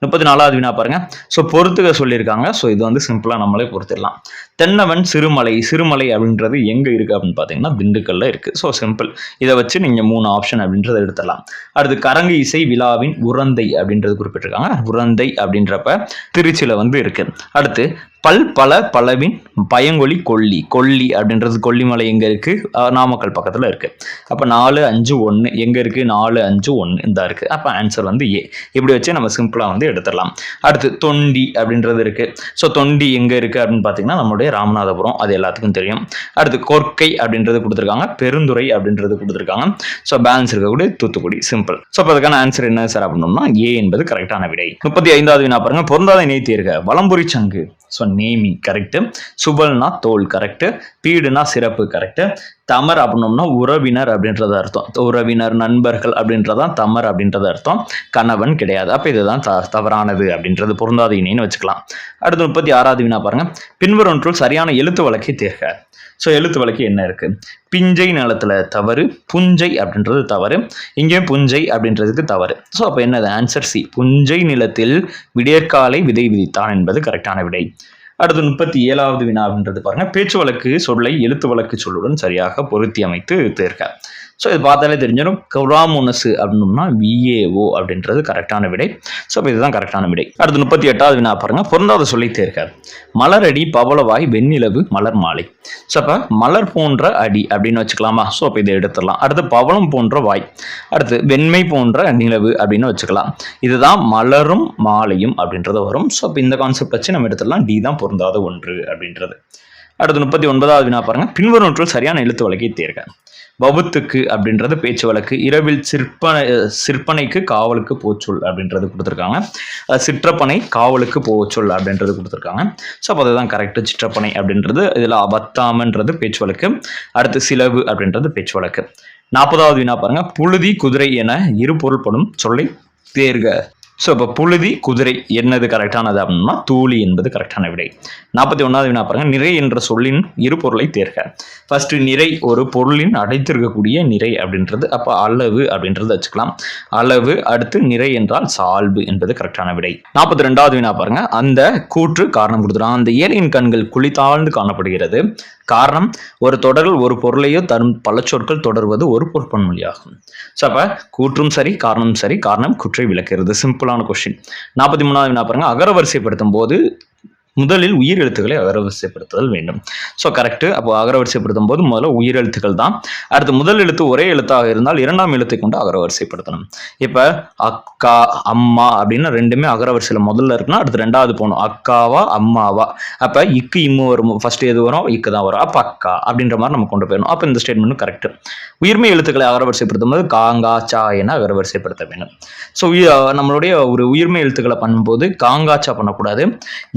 34வது வினா பாருங்க. ஸோ பொறுத்துக்க சொல்லியிருக்காங்க. ஸோ இது வந்து சிம்பிளா நம்மளே பொறுத்திடலாம். தென்னவன் சிறுமலை, சிறுமலை அப்படின்றது எங்க இருக்கு அப்படின்னு பார்த்தீங்கன்னா திண்டுக்கல்ல இருக்கு. So simple. இதை வச்சு நீங்க 3 ஆப்ஷன் அப்படின்றத எடுத்துடலாம். அடுத்து கரங்கு இசை விழாவின் உரந்தை அப்படின்றது குறிப்பிட்டிருக்காங்க. உரந்தை அப்படின்றப்ப திருச்சியில வந்து இருக்கு. அடுத்து பல் பல பலவின் பயங்கொழி கொல்லி கொல்லி அப்படின்றது கொல்லிமலை எங்கே இருக்குது? நாமக்கல் பக்கத்தில் இருக்குது. அப்போ 4, 5, 1 எங்கே இருக்குது? 4, 5, 1 இந்த இருக்குது. அப்போ ஆன்சர் வந்து ஏ. இப்படி வச்சு நம்ம சிம்பிளாக வந்து எடுத்துடலாம். அடுத்து தொண்டி அப்படின்றது இருக்குது. ஸோ தொண்டி எங்கே இருக்குது அப்படின்னு பார்த்தீங்கன்னா நம்மளுடைய ராமநாதபுரம், அது எல்லாத்துக்கும் தெரியும். அடுத்து கொர்க்கை அப்படின்றது கொடுத்துருக்காங்க, பெருந்துறை அப்படின்றது கொடுத்துருக்காங்க. ஸோ பேலன்ஸ் இருக்கக்கூடிய தூத்துக்குடி. சிம்பிள். ஸோ இப்போ அதுக்கான ஆன்சர் என்ன சார் அப்படின்னோம்னா ஏ என்பது கரெக்டான விடை. 35வது வினா பாருங்க, பொருந்தாத இணை தேர்க. வலம்புரி சங்கு, ஸோ நேமி கரெக்ட். சுபல்னா தோல் கரெக்ட். பீடுனா சிறப்பு கரெக்ட். தமர் அப்படின்னோம்னா உறவினர் அப்படின்றது அர்த்தம். உறவினர் நண்பர்கள் அப்படின்றதான் தமர் அப்படின்றது அர்த்தம். கணவன் கிடையாது. அப்போ இதுதான் தவறானது அப்படின்றது பொருந்தாத இணைன்னு வச்சுக்கலாம். அடுத்து 36வது வினா பாருங்க, பின்வரொன்றுள் சரியான எழுத்து வழக்கை தேர்க. ஸோ எழுத்து வழக்கு என்ன இருக்கு? பிஞ்சை நிலத்துல தவறு, புஞ்சை அப்படின்றது தவறு, இங்கே புஞ்சை அப்படின்றதுக்கு தவறு. ஸோ அப்போ என்னது? Answer C. புஞ்சை நிலத்தில் விடியற்காலை விதை விதித்தான் என்பது கரெக்டான விடை. அடுத்து 37வது வினா அப்படின்றது பாருங்க, பேச்சு வழக்கு சொல்லை எழுத்து வழக்கு சொல்லுடன் சரியாக பொருத்தி அமைத்து தேர்க. ஸோ இது பார்த்தாலே தெரிஞ்சிடும். குராமுனசு அப்படின்னோம்னா VAO அப்படின்றது கரெக்டான விடை. ஸோ இப்போ இதுதான் கரெக்டான விடை. அடுத்து 38வது வினா பாருங்க, பொருந்தாத சொல்லை தேர்க. மலரடி பவளவாய் வெண்ணிலவு மலர் மாலை. ஸோ அப்போ மலர் போன்ற அடி அப்படின்னு வச்சுக்கலாமா? ஸோ அப்போ இதை எடுத்துடலாம். அடுத்து பவளம் போன்ற வாய், அடுத்து வெண்மை போன்ற நிலவு அப்படின்னு வச்சுக்கலாம். இதுதான் மலரும் மாலையும் அப்படின்றது வரும். ஸோ அப்போ இந்த கான்செப்ட் வச்சு நம்ம எடுத்துடலாம். டி தான் பொருந்தாத ஒன்று அப்படின்றது. அடுத்து 39வது வினா பாருங்க, பின்வரொன்றுள் சரியான எழுத்து வழக்கை தேர்க. வவுத்துக்கு அப்படின்றது பேச்சு வழக்கு. இரவில் சிற்பனைக்கு காவலுக்கு போச்சொல் அப்படின்றது கொடுத்துருக்காங்க. சிற்றப்பனை காவலுக்கு போச்சொல் அப்படின்றது கொடுத்துருக்காங்க. ஸோ அப்போ அதுதான் கரெக்ட். சிற்றப்பனை அப்படின்றது இதில் வத்தாமன்றது பேச்சு வழக்கு. அடுத்து சிலவு அப்படின்றது பேச்சு வழக்கு. 40வது வினா பாருங்க, புழுதி குதிரை என இரு பொருள்படும் சொல்லை தேர்க. ஸோ இப்போ புழுதி குதிரை என்னது கரெக்டானது அப்படின்னா தூளி என்பது கரெக்டான விடை. 41வது வினா பாருங்க, நிறை என்ற சொல்லின் இரு பொருளை தேர்க. ஃபர்ஸ்ட் நிறை ஒரு பொருளின் அடைத்திருக்கக்கூடிய நிறை அப்படின்றது, அப்போ அளவு அப்படின்றது வச்சுக்கலாம். அளவு. அடுத்து நிறை என்றால் சால்பு என்பது கரெக்டான விடை. 42வது வினா பாருங்க, அந்த கூற்று காரணம் கொடுத்துருக்காங்க. அந்த ஏழையின் கண்கள் குளித்தாழ்ந்து காணப்படுகிறது. காரணம், ஒரு தொடரில் ஒரு பொருளையோ தரும் பல சொற்கள் தொடர்வது ஒரு பொருட்பன்மொழியாகும். ஸோ அப்போ கூற்றும் சரி, காரணம் சரி, காரணம் குற்றை விளக்குகிறது. சிம்பிளான கொஸ்டின். 43வது வினா பாருங்க, அகரவரிசைப்படுத்தும் போது முதலில் உயிர் எழுத்துக்களை அகரவரிசைப்படுத்துதல் வேண்டும். So correct. அப்போ அகரவரிசைப்படுத்தும் போது முதல்ல உயிர் எழுத்துக்கள் தான். அடுத்து முதல் எழுத்து ஒரே எழுத்தாக இருந்தால் இரண்டாம் எழுத்தை கொண்டு அகரவரிசைப்படுத்தணும். இப்போ அக்கா அம்மா அப்படின்னு ரெண்டுமே அகரவரிசையில் முதல்ல இருக்குன்னா அடுத்து ரெண்டாவது போகணும். அக்காவா அம்மாவா. அப்போ இக்கு இம்மு வரும். ஃபர்ஸ்ட் எது வரும்? இக்கு தான் வரும். அப்போ அக்கா அப்படின்ற மாதிரி நம்ம கொண்டு போயிடணும். அப்போ இந்த ஸ்டேட்மெண்ட் கரெக்ட். உயிர்மை எழுத்துக்களை அகரவரிசைப்படுத்தும் போது காங்கா சா என அகரவரிசைப்படுத்த வேண்டும். ஸோ நம்மளுடைய ஒரு உயிர்மை எழுத்துக்களை பண்ணும்போது காங்காச்சா பண்ணக்கூடாது.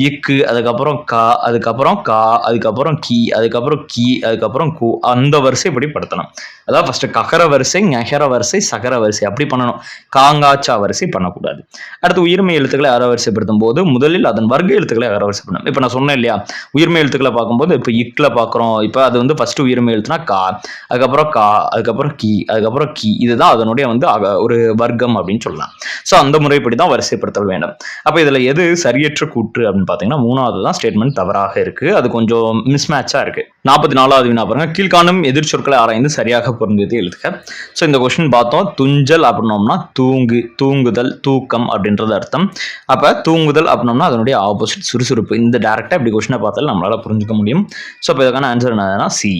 இக்கு, அதுக்கப்புறம் கா, அதுக்கப்புறம் கா, அதுக்கப்புறம் கி, அதுக்கப்புறம் கி, அதுக்கப்புறம் கு, அந்த வரிசை இப்படி படுத்தணும். அதாவது ஃபர்ஸ்ட் ககர வரிசை, ஞகர வரிசை, சகர வரிசை அப்படி பண்ணணும். காங்காச்சா வரிசை பண்ணக்கூடாது. அடுத்து உயிர்மை எழுத்துக்களை அகரவரிசைப்படுத்தும் போது முதலில் அதன் வர்க்க எழுத்துக்களை அகரவரிசைப்படணும். இப்போ நான் சொன்னேன் இல்லையா, உயிர்மை எழுத்துக்களை பார்க்கும்போது இப்போ இக்ல பார்க்குறோம். இப்போ அது வந்து ஃபர்ஸ்ட் உயிர்மை எழுத்துனா கா, அதுக்கப்புறம் கா, அதுக்கப்புறம் கி, அதுக்கப்புறம் கி. இதுதான் அதனுடைய வந்து ஒரு வர்க்கம் அப்படின்னு சொல்லலாம். ஸோ அந்த முறைப்படி தான் வரிசைப்படுத்தல் வேண்டும். அப்போ இதில் எது சரியற்ற கூற்று அப்படின்னு பார்த்தீங்கன்னா 3வது தான் ஸ்டேட்மெண்ட் தவறாக இருக்கு. அது கொஞ்சம் மிஸ்மேட்சா இருக்கு. 44வது வினா பாருங்க, கீழ்காணும் எதிர்ச்சொற்களை ஆராய்ந்து சரியாக பொருந்தியதை எழுதுக. ஸோ இந்த கொஸ்டின் பார்த்தோம். துஞ்சல் அப்படின்னோம்னா தூங்கு, தூங்குதல், தூக்கம் அப்படின்றது அர்த்தம். அப்போ தூங்குதல் அப்படின்னோம்னா அதனுடைய ஆப்போசிட் சுறுசுறுப்பு. இந்த டைரக்டா இப்படி கொஸ்டினை பார்த்தாலும் நம்மளால புரிஞ்சுக்க முடியும். ஸோ இப்போ இதுக்கான ஆன்சர் என்னதுன்னா சி.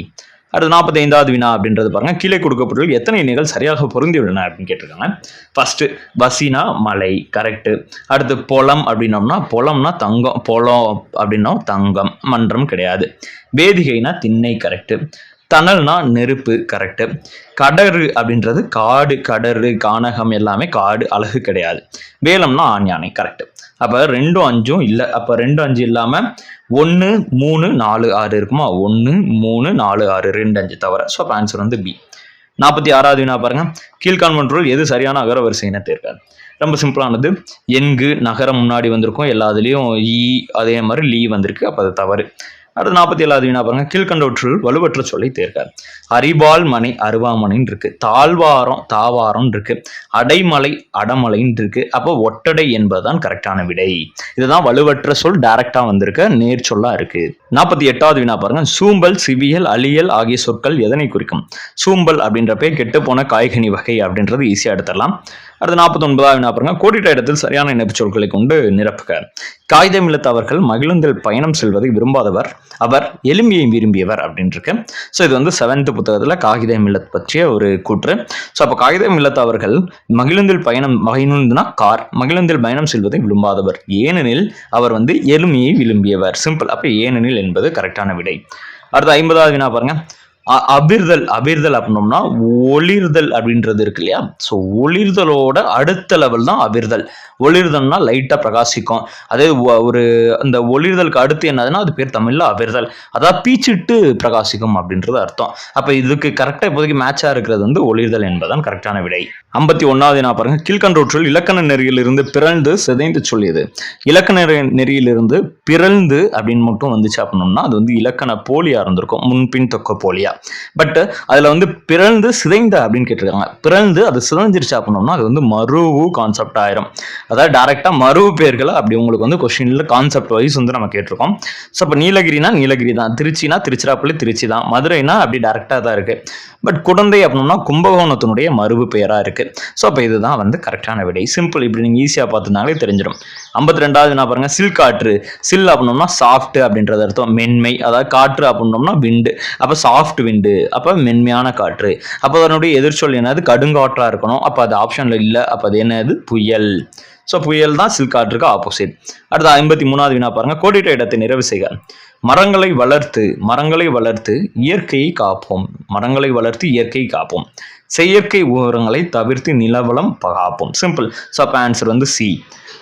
அடுத்து 45வது வினா அப்படின்றது பாருங்க, கீழே கொடுக்கப்பட்டுள்ள எத்தனை இணைகள் சரியாக பொருந்தியுள்ளன அப்படின்னு கேட்டிருக்காங்க. ஃபர்ஸ்ட் பசினா மலை கரெக்ட். அடுத்து பொலம் அப்படின்னோம்னா பொலம்னா தங்கம், பொலம் அப்படின்னா தங்கம், மன்றம் கிடையாது. வேதிகைனா திண்ணை கரெக்ட். தணல்னா நெருப்பு கரெக்ட். கடறு அப்படின்றது காடு, கடறு, கானகம் எல்லாமே காடு, அழகு கிடையாது. வேலம்னா ஆண் யானை கரெக்ட். அப்போ 2, 5 இல்லை. அப்போ 2, 5 இல்லாமல் 1, 3, 4, 6 இருக்குமா? 1, 3, 4, 6, 2, 5 தவிர. ஸோ அப்போ ஆன்சர் வந்து பி. 46வது வினா பாருங்க, கீழ்காண்பவற்றுள் எது சரியான அகரவரிசையின தேர்க. ரொம்ப சிம்பிளானது. எண்கு நகரம் முன்னாடி வந்திருக்கும், எல்லாத்துலேயும் ஈ, அதே மாதிரி லீ வந்திருக்கு. அப்போ அது தவறு. அடுத்து 47வது வினா பாருங்க, கீழ்கண்டவற்றுள் வலுவற்ற சொல்லை தேர்க. அரிபால் மனை அருவாமனைன்னு இருக்கு. தாழ்வாரம் தாவாரம் இருக்கு. அடைமலை அடமலைன்னு இருக்கு. அப்போ ஒட்டடை என்பதுதான் கரெக்டான விடை. இதுதான் வலுவற்ற சொல், டைரக்டா வந்திருக்க நேர் சொல்லா இருக்கு. 48வது வினா பாருங்க, சூம்பல், சிவியல், அலியல் ஆகிய சொற்கள் எதனை குறிக்கும்? சூம்பல் அப்படின்றப்ப கெட்டு போன காய்கனி வகை அப்படின்றது ஈஸியா எடுத்துடலாம். அடுத்து 49வது வினா பாருங்க, கோடிட்ட இடத்தில் சரியான இணைப்பு சொற்களை கொண்டு நிரப்புக. காகிதம் இல்லத்தவர்கள் மகிழுந்தில் பயணம் செல்வதை விரும்பாதவர், அவர் எளிமையை விரும்பியவர் அப்படின்னு இருக்கு. ஸோ இது வந்து 7th புத்தகத்தில் காகிதம் இல்லத் பற்றிய ஒரு கூற்று. ஸோ அப்போ காகிதம் இல்லத்தவர்கள் மகிழுந்தில் பயணம், மகிழுந்துனா கார், மகிழுந்தில் பயணம் செல்வதை விரும்பாதவர், ஏனெனில் அவர் வந்து எளிமையை விரும்பியவர். சிம்பிள். அப்போ ஏனெனில் என்பது கரெக்டான விடை. அடுத்து 50வது வினா பாருங்க, அபிர்தல். அபிர்தல் அப்படின்னோம்னா ஒளிர்தல் அப்படின்றது இருக்கு இல்லையா? ஸோ ஒளிர்தலோட அடுத்த லெவல் தான் அபிர்தல். ஒளிர்தல்னா லைட்டா பிரகாசிக்கும். அதே ஒரு அந்த ஒளிர்தலுக்கு அடுத்து என்னதுன்னா அது பேர் தமிழ்ல அபிர்தல். அதாவது பீச்சிட்டு பிரகாசிக்கும் அப்படின்றது அர்த்தம். அப்ப இதுக்கு கரெக்டா இப்போதைக்கு மேட்சா இருக்கிறது வந்து ஒளிர்தல் என்பதுதான் கரெக்டான விடை. 51வது வினா பாருங்க, கீழ்கண்டவற்றுள் இலக்கண நெறியிலிருந்து பிறழ்ந்து சிதைந்து சொல்லியது. இலக்கண நெறியிலிருந்து பிறழ்ந்து அப்படின்னு மட்டும் வந்துச்சு அப்படின்னோம்னா அது வந்து இலக்கண போலியா இருந்திருக்கும், முன்பின் தொக்க போலியா. பட் அதுல வந்து பிறழ்ந்து சிதைந்த அப்படின்னு கேட்டிருக்காங்க. பிறழ்ந்து அது சிதைஞ்சிருச்சு அப்படின்னோம்னா அது வந்து மருவு கான்செப்ட் ஆயிரும். அதாவது டைரக்டா மருவு பேர்களை அப்படி உங்களுக்கு வந்து கொஸ்டின்ல கான்செப்ட் வைஸ் வந்து நம்ம கேட்டிருக்கோம். ஸோ இப்போ நீலகிரினா நீலகிரி தான், திருச்சினா திருச்சிராப்பள்ளி திருச்சி தான், மதுரைனா அப்படி டைரக்டா தான் இருக்கு. பட் குடந்தை அப்படின்னா கும்பகோணத்தினுடைய மருவு பெயரா இருக்கு. ஸோ அப்போ இதுதான் வந்து கரெக்டான விடை. சிம்பிள். இப்படி நீங்க ஈஸியா பார்த்துனாலே தெரிஞ்சிடும். 52வது நான் பாருங்க, சில் காற்று. சில் அப்படின்னோம்னா சாஃப்ட் அப்படின்றது அர்த்தம், மென்மை. அதாவது காற்று அப்படின்னோம்னா விண்டு, அப்போ சாஃப்ட் விண்டு, அப்போ மென்மையான காற்று. அப்போ அதனுடைய எதிர்ச்சொல் என்னது? கடுங்காற்றா இருக்கணும். அப்போ அது ஆப்ஷன்ல இல்லை. அப்போ அது என்னது? புயல். ஸோ புயல் தான் சில் காற்றுக்கு ஆப்போசிட். அடுத்து 53வது வினா பாருங்க, கோடிட்ட இடத்தை நிறைவு செய்க. மரங்களை வளர்த்து இயற்கையை காப்போம். மரங்களை வளர்த்து இயற்கையை காப்போம். செயற்கை உரங்களை தவிர்த்து நிலவளம் காப்போம். சிம்பிள். ஸோ அப்போ ஆன்சர் வந்து சி.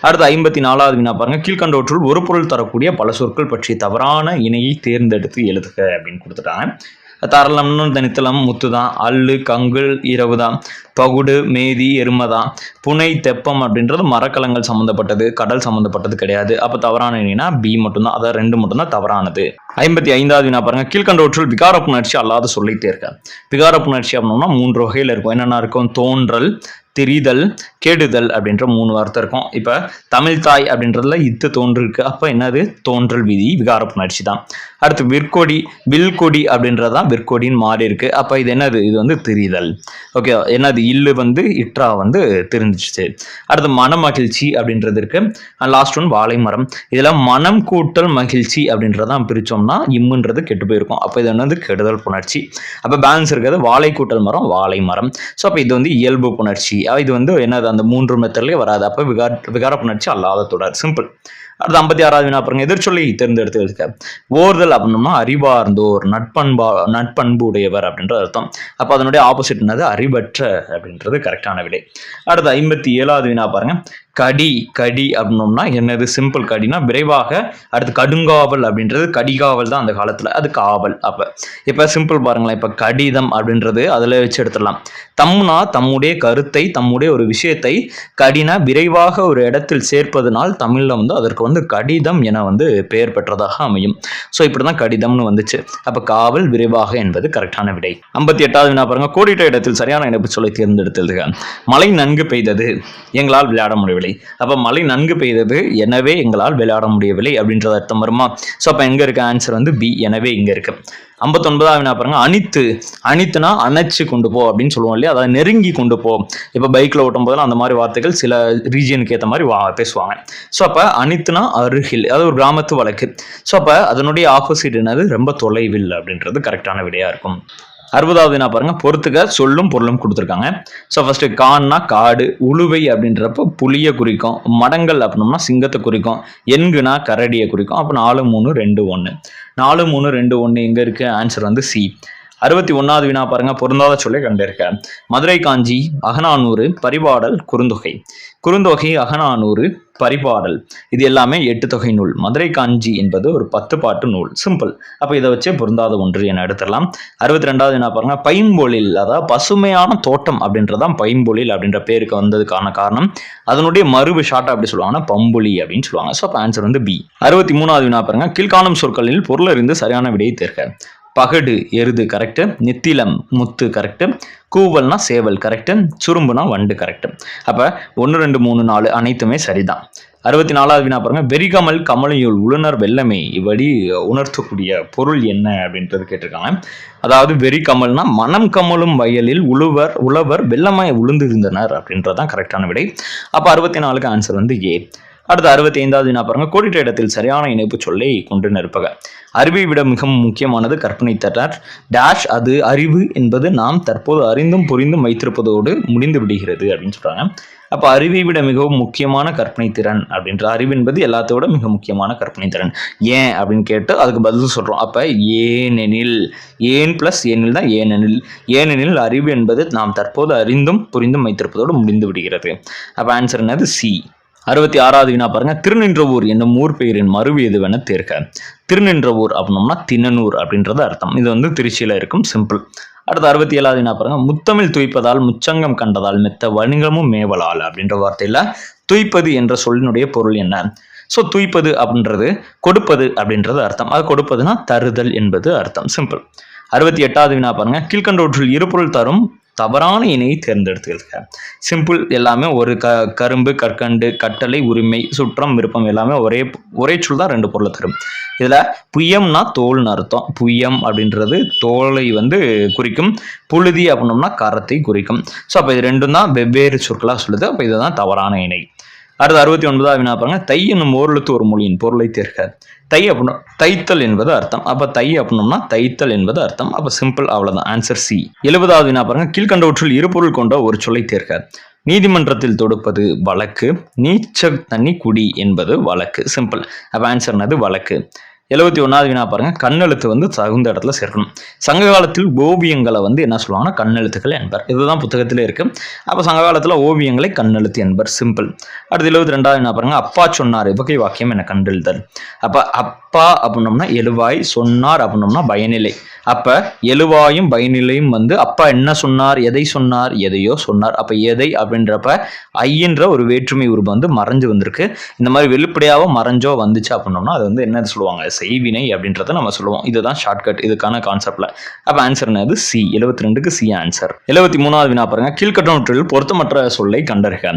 அடுத்து 54வது வினா பாருங்க, கீழ்கண்டவற்றுள் ஒரு பொருள் தரக்கூடிய பல சொற்கள் பற்றிய தவறான இணையை தேர்ந்தெடுத்து எழுதுக அப்படின்னு கொடுத்துட்டாங்க. தரலம்னு தனித்தலம் முத்து தான், அல்லு கங்குல் இரவு தான், பகுடு மேதி எருமை தான், புனை தெப்பம் அப்படின்றது மரக்கலங்கள் சம்மந்தப்பட்டது, கடல் சம்மந்தப்பட்டது கிடையாது. அப்போ தவறான இணைனா பி மட்டும்தான், அதாவது 2 மட்டும்தான் தவறானது. 55வது வினா பாருங்க, கீழ்கண்டவற்றுள் விகார புணர்ச்சி அல்லாத சொல்லிட்டே இருக்க. விகார புணர்ச்சி அப்படின்னா 3 வகையில் இருக்கும். என்னென்ன இருக்கும்? தோன்றல், திரிதல், கெடுதல் அப்படின்ற 3 வார்த்தை இருக்கும். இப்போ தமிழ் தாய் அப்படின்றதுல இத்து தோன்று இருக்கு. அப்போ என்னது? தோன்றல் விதி, விகார புணர்ச்சி தான். அடுத்து விற்கொடி, வில்கொடி அப்படின்றதான் விற்கொடின்னு மாறி இருக்கு. அப்போ இது என்னது? இது வந்து திரிதல். ஓகே, என்னது? இல்லு வந்து இற்றா வந்து தெரிஞ்சிச்சு. அடுத்து மன மகிழ்ச்சி அப்படின்றது இருக்கு. லாஸ்ட் ஒன் வாழை மரம். இதில் மனம் கூட்டல் மகிழ்ச்சி அப்படின்றதான் பிரித்தோம்னா இம்முன்றது கெட்டு போயிருக்கும். அப்போ இது என்னது? கெடுதல் புணர்ச்சி. அப்போ பேலன்ஸ் இருக்கிறது வாழை கூட்டல் மரம், வாழை மரம். ஸோ அப்போ இது வந்து இயல்பு புணர்ச்சி. இது வந்து என்னது? அந்த 3 மெத்தட்லயே வராது. அப்போ விகார புணர்ச்சி அல்லாத தொடர். சிம்பிள். அடுத்து 56வது வினா பாருங்க, எதிர்ச்சொல்லை தேர்ந்தெடுத்து எழுதுக. ஓர்தல் அப்படின்னோம்னா அறிவார்ந்தோர், நட்பண்பு உடையவர் அப்படின்ற அர்த்தம். அப்போ அதனுடைய ஆப்போசிட் என்னது? அறிவற்ற அப்படின்றது கரெக்டான விடை. அடுத்து 57வது வினா பாருங்க, கடி அப்படின்னோம்னா என்னது? சிம்பிள். கடினா விரைவாக. அடுத்து கடுங்காவல் அப்படின்றது கடிகாவல் தான் அந்த காலத்துல, அது காவல். அப்ப இப்ப சிம்பிள் பாருங்களேன். இப்ப கடிதம் அப்படின்றது அதுல வச்சு எடுத்துடலாம். தம்னா தம்முடைய கருத்தை, தம்முடைய ஒரு விஷயத்தை கடினா விரைவாக ஒரு இடத்தில் சேர்ப்பதனால் தமிழ்ல வந்து அதற்கு வந்து கடிதம் என வந்து பெயர் பெற்றதாக அமையும். ஸோ இப்படிதான் கடிதம்னு வந்துச்சு. அப்ப காவல், விரைவாக என்பது கரெக்டான விடை. 58வது வினா பாருங்க, கோடிட்ட இடத்தில் சரியான இணைப்பு சொல்லை தேர்ந்தெடுத்து எழுதுக. மழை நன்கு பெய்தது, எங்களால் விளையாட முடியவில்லை. அப்ப மழை நன்கு பெய்தது, எனவே எங்களால் விளையாட முடியவில்லை அப்படின்றது அர்த்தம் வருமா? ஸோ அப்ப எங்க இருக்க? ஆன்சர் வந்து பி, எனவே இங்க இருக்கு. 59வது வினா பாருங்க, அணித்துனா அணைச்சு கொண்டு போ அப்படின்னு சொல்லுவோம் இல்லையா? அதாவது நெருங்கி கொண்டு போ. இப்போ பைக்ல ஓட்டும் போதெல்லாம் அந்த மாதிரி வார்த்தைகள் சில ரீஜியனுக்கு ஏற்ற மாதிரி பேசுவாங்க. ஸோ அப்ப அணித்துனா அருகில், அது ஒரு கிராமத்து வழக்கு. ஸோ அப்ப அதனுடைய ஆப்போசிட் என்னது? ரொம்ப தொலைவில் அப்படின்றது கரெக்டான விடையா இருக்கும். 60வது வினா பாருங்க, பொறுத்துக்க சொல்லும் பொருளும் கொடுத்துருக்காங்க. ஸோ ஃபர்ஸ்ட் கான்னா காடு, உழுவை அப்படின்றப்ப புளியை குறிக்கும், மடங்கள் அப்படின்னோம்னா சிங்கத்தை குறிக்கும், எண்குனா கரடியை குறிக்கும். அப்போ 4, 3, 2, 1. 4, 3, 2, 1 எங்க இருக்கு? ஆன்சர் வந்து சி. 61வது வினா பாருங்க, பொருந்தாத சொல்லை கண்டிருக்க. மதுரை காஞ்சி, அகநானூறு, பரிபாடல், குறுந்தொகை. குறுந்தொகை, அகநானூறு, பரிபாடல் இது எல்லாமே 8 தொகை நூல். மதுரை காஞ்சி என்பது ஒரு 10 பாட்டு நூல். சிம்பிள். அப்போ இதை வச்சே பொருந்தாத ஒன்று என எடுத்துடலாம். 62வது என்ன பாருங்க, பைம்பொழில், அதாவது பசுமையான தோட்டம் அப்படின்றதான் பைம்பொழில் அப்படின்ற பேருக்கு வந்ததுக்கான காரணம். அதனுடைய மறுவு ஷார்ட்டா அப்படி சொல்லுவாங்கன்னா பம்புலி அப்படின்னு சொல்லுவாங்க. ஸோ அப்போ ஆன்சர் வந்து பி. 63வது வினா பாருங்க, கீழ்காணும் சொற்களில் பொருள் அறிந்து சரியான விடையை தேர்க. பகடு எருது கரெக்ட், நித்திலம் முத்து கரெக்ட், கூவல்னா சேவல் கரெக்ட், சுரும்புனா வண்டு கரெக்ட். அப்ப 1, 2, 3, 4 அனைத்துமே சரிதான். 64வது வினா பாருங்க, வெறிகமல் கமலையுள் உளுணர் வெள்ளமே இவ்வடி உணர்த்தக்கூடிய பொருள் என்ன அப்படின்றது கேட்டிருக்காங்க. அதாவது வெறி கமல்னா மனம் கமலும் வயலில் உழவர் வெள்ளமாய் உளுந்திருந்தனர் அப்படின்றதான் கரெக்டான விடை. அப்ப 64க்கு ஆன்சர் வந்து ஏ. அடுத்து 65வது வினா பாருங்க, கோடிட்ட இடத்தில் சரியான இணைப்பு சொல்லை கொண்டு நிற்பக. அறிவை விட மிகவும் முக்கியமானது கற்பனை திறன் டேஷ் அது அறிவு என்பது நாம் தற்போது அறிந்தும் புரிந்தும் வைத்திருப்பதோடு முடிந்து விடுகிறது அப்படின்னு சொல்றாங்க. அப்ப அறிவை விட மிகவும் முக்கியமான கற்பனை திறன் அப்படின்ற அறிவு என்பது எல்லாத்தோட மிக முக்கியமான கற்பனை திறன். ஏன் அப்படின்னு கேட்டு அதுக்கு பதில் சொல்றோம். அப்ப ஏனெனில் ஏன் பிளஸ் ஏனில் தான் ஏனெனில் அறிவு என்பது நாம் தற்போது அறிந்தும் புரிந்தும் வைத்திருப்பதோடு முடிந்து விடுகிறது. அப்ப ஆன்சர் என்னது சி. 66வது வினா பாருங்க, திருநின்றவூர் என்னும் ஊர் பெயரின் மறுவு எதுவென தேர்க. திருநின்றவூர் அப்படின்னோம்னா திண்ணனூர் அப்படின்றது அர்த்தம். இது வந்து திருச்சியில இருக்கும், சிம்பிள். அடுத்து 67வது வினா பாருங்க, முத்தமிழ் துய்ப்பதால் முச்சங்கம் கண்டதால் மெத்த வணிகமும் மேவலால் அப்படின்ற வார்த்தையில துய்ப்பது என்ற சொல்லினுடைய பொருள் என்ன? ஸோ துய்ப்பது அப்படின்றது கொடுப்பது அப்படின்றது அர்த்தம். அது கொடுப்பதுன்னா தருதல் என்பது அர்த்தம், சிம்பிள். 68வது வினா பாருங்க, கீழ்கண்டவற்றில் இருபொருள் தரும் தவறான இணையை தேர்ந்தெடுத்துக்க. சிம்பிள். எல்லாமே ஒரு கரும்பு, கற்கண்டு, கட்டளை, உரிமை, சுற்றம், விருப்பம் எல்லாமே ஒரே சொல் தான் 2 பொருளை தரும். இதுல புயம்னா தோல்னு அர்த்தம். புயம் அப்படின்றது தோலை வந்து குறிக்கும். புழுதி அப்படின்னோம்னா கரத்தை குறிக்கும். ஸோ அப்போ இது 2 தான் வெவ்வேறு சொற்களாக சொல்லுது. அப்போ இதுதான் தவறான இணை. அடுத்து 69வது வினா பாருங்க, தை என்னும் ஓரெழுத்து ஒரு மொழியின் பொருளை தேர்க. தை அப்படின்னா தைத்தல் என்பது அர்த்தம். அப்ப தை அப்படின்னோம்னா தைத்தல் என்பது அர்த்தம். அப்ப சிம்பிள், அவ்வளவுதான். Answer C. 70வது வினா பாருங்க, கீழ்கண்டவற்றில் இருபொருள் கொண்ட ஒரு சொல்லை தேர்க. நீதிமன்றத்தில் தொடுப்பது வழக்கு, நீச்ச தண்ணி குடி என்பது வழக்கு, சிம்பிள். அப்ப ஆன்சர் என்னது வழக்கு. 71வது வினா பாருங்க, கண்ணெழுத்து வந்து தகுந்த இடத்துல சேர்க்கணும். சங்க காலத்தில் ஓவியங்களை வந்து என்ன சொல்லுவாங்கன்னா கண்ணெழுத்துக்கள் என்பர். இதுதான் புத்தகத்திலே இருக்கு. அப்ப சங்க காலத்துல ஓவியங்களை கண்ணெழுத்து என்பர், சிம்பிள். அடுத்து 72வது வினா பாருங்க, அப்பா சொன்னார் வகை வாக்கியம் என கண்டெழுதல். அப்ப அப்பா அப்படின்னோம்னா எழுவாய், சொன்னார் அப்படின்னோம்னா பயனிலை. அப்ப எழுவாயும் பயனிலையும் வந்து அப்பா என்ன சொன்னார், எதை சொன்னார், எதையோ சொன்னார். அப்ப எதை அப்படின்றப்ப ஐயன்ற ஒரு வேற்றுமை உருவம் வந்து மறைஞ்சு வந்திருக்கு. இந்த மாதிரி வெளிப்படையாவோ மறைஞ்சோ வந்துச்சு அப்படின்னோம்னா அது வந்து என்ன சொல்லுவாங்க, செய்வினை அப்படின்றத நம்ம சொல்லுவோம். இதுதான் ஷார்ட்கட் இதுக்கான கான்செப்ட்ல. அப்ப ஆன்சர் என்னது சி. 72க்கு சி ஆன்சர். 73வது வினா பாருங்க, கீழ்கண்டவற்றில் பொருத்தமற்ற சொல்லை கண்டறிக.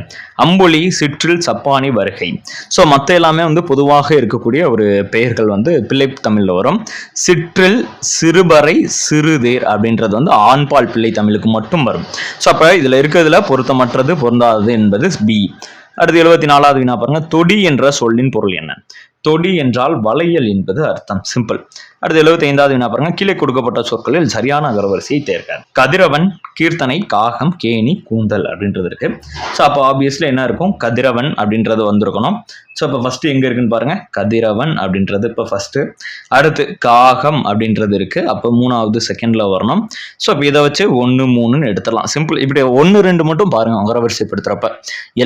அம்பொலி, சிற்றில், சப்பானி, வருகை. ஸோ மற்ற எல்லாமே வந்து பொதுவாக இருக்கக்கூடிய ஒரு பெயர்கள் வந்து பிள்ளை தமிழ்ல வரும். சிற்றில், சிறுபறை, சிறுதேர் அப்படின்றது வந்து ஆண்பால் பிள்ளை தமிழுக்கு மட்டும் வரும். ஸோ அப்ப இதுல இருக்கிறதுல பொருத்தமற்றது பொருந்தாதது என்பது பி. அடுத்து 74வது வினா பாருங்க, தொடி என்ற சொல்லின் பொருள் என்ன? தொடி என்றால் வளையல் என்பது அர்த்தம், சிம்பிள். அடுத்து 75வது வினா பாருங்க, கீழே கொடுக்கப்பட்ட சொற்களில் சரியான அகரவரிசையை தேர்க. கதிரவன், கீர்த்தனை, காகம், கேணி, கூந்தல் அப்படின்றது இருக்கு. ஸோ அப்போ ஆப்வியஸ்லி என்ன இருக்கும், கதிரவன் அப்படின்றது வந்திருக்கணும். ஸோ இப்போ ஃபர்ஸ்ட் எங்க இருக்குன்னு பாருங்க, கதிரவன் அப்படின்றது இப்போ ஃபர்ஸ்ட். அடுத்து காகம் அப்படின்றது இருக்கு. அப்போ 3வது செகண்ட்ல வரணும். ஸோ இப்போ இதை வச்சு 1, 3ன்னு எடுத்துடலாம், சிம்பிள். இப்படி 1, 2 மட்டும் பாருங்க அகரவரிசைப்படுத்துறப்ப.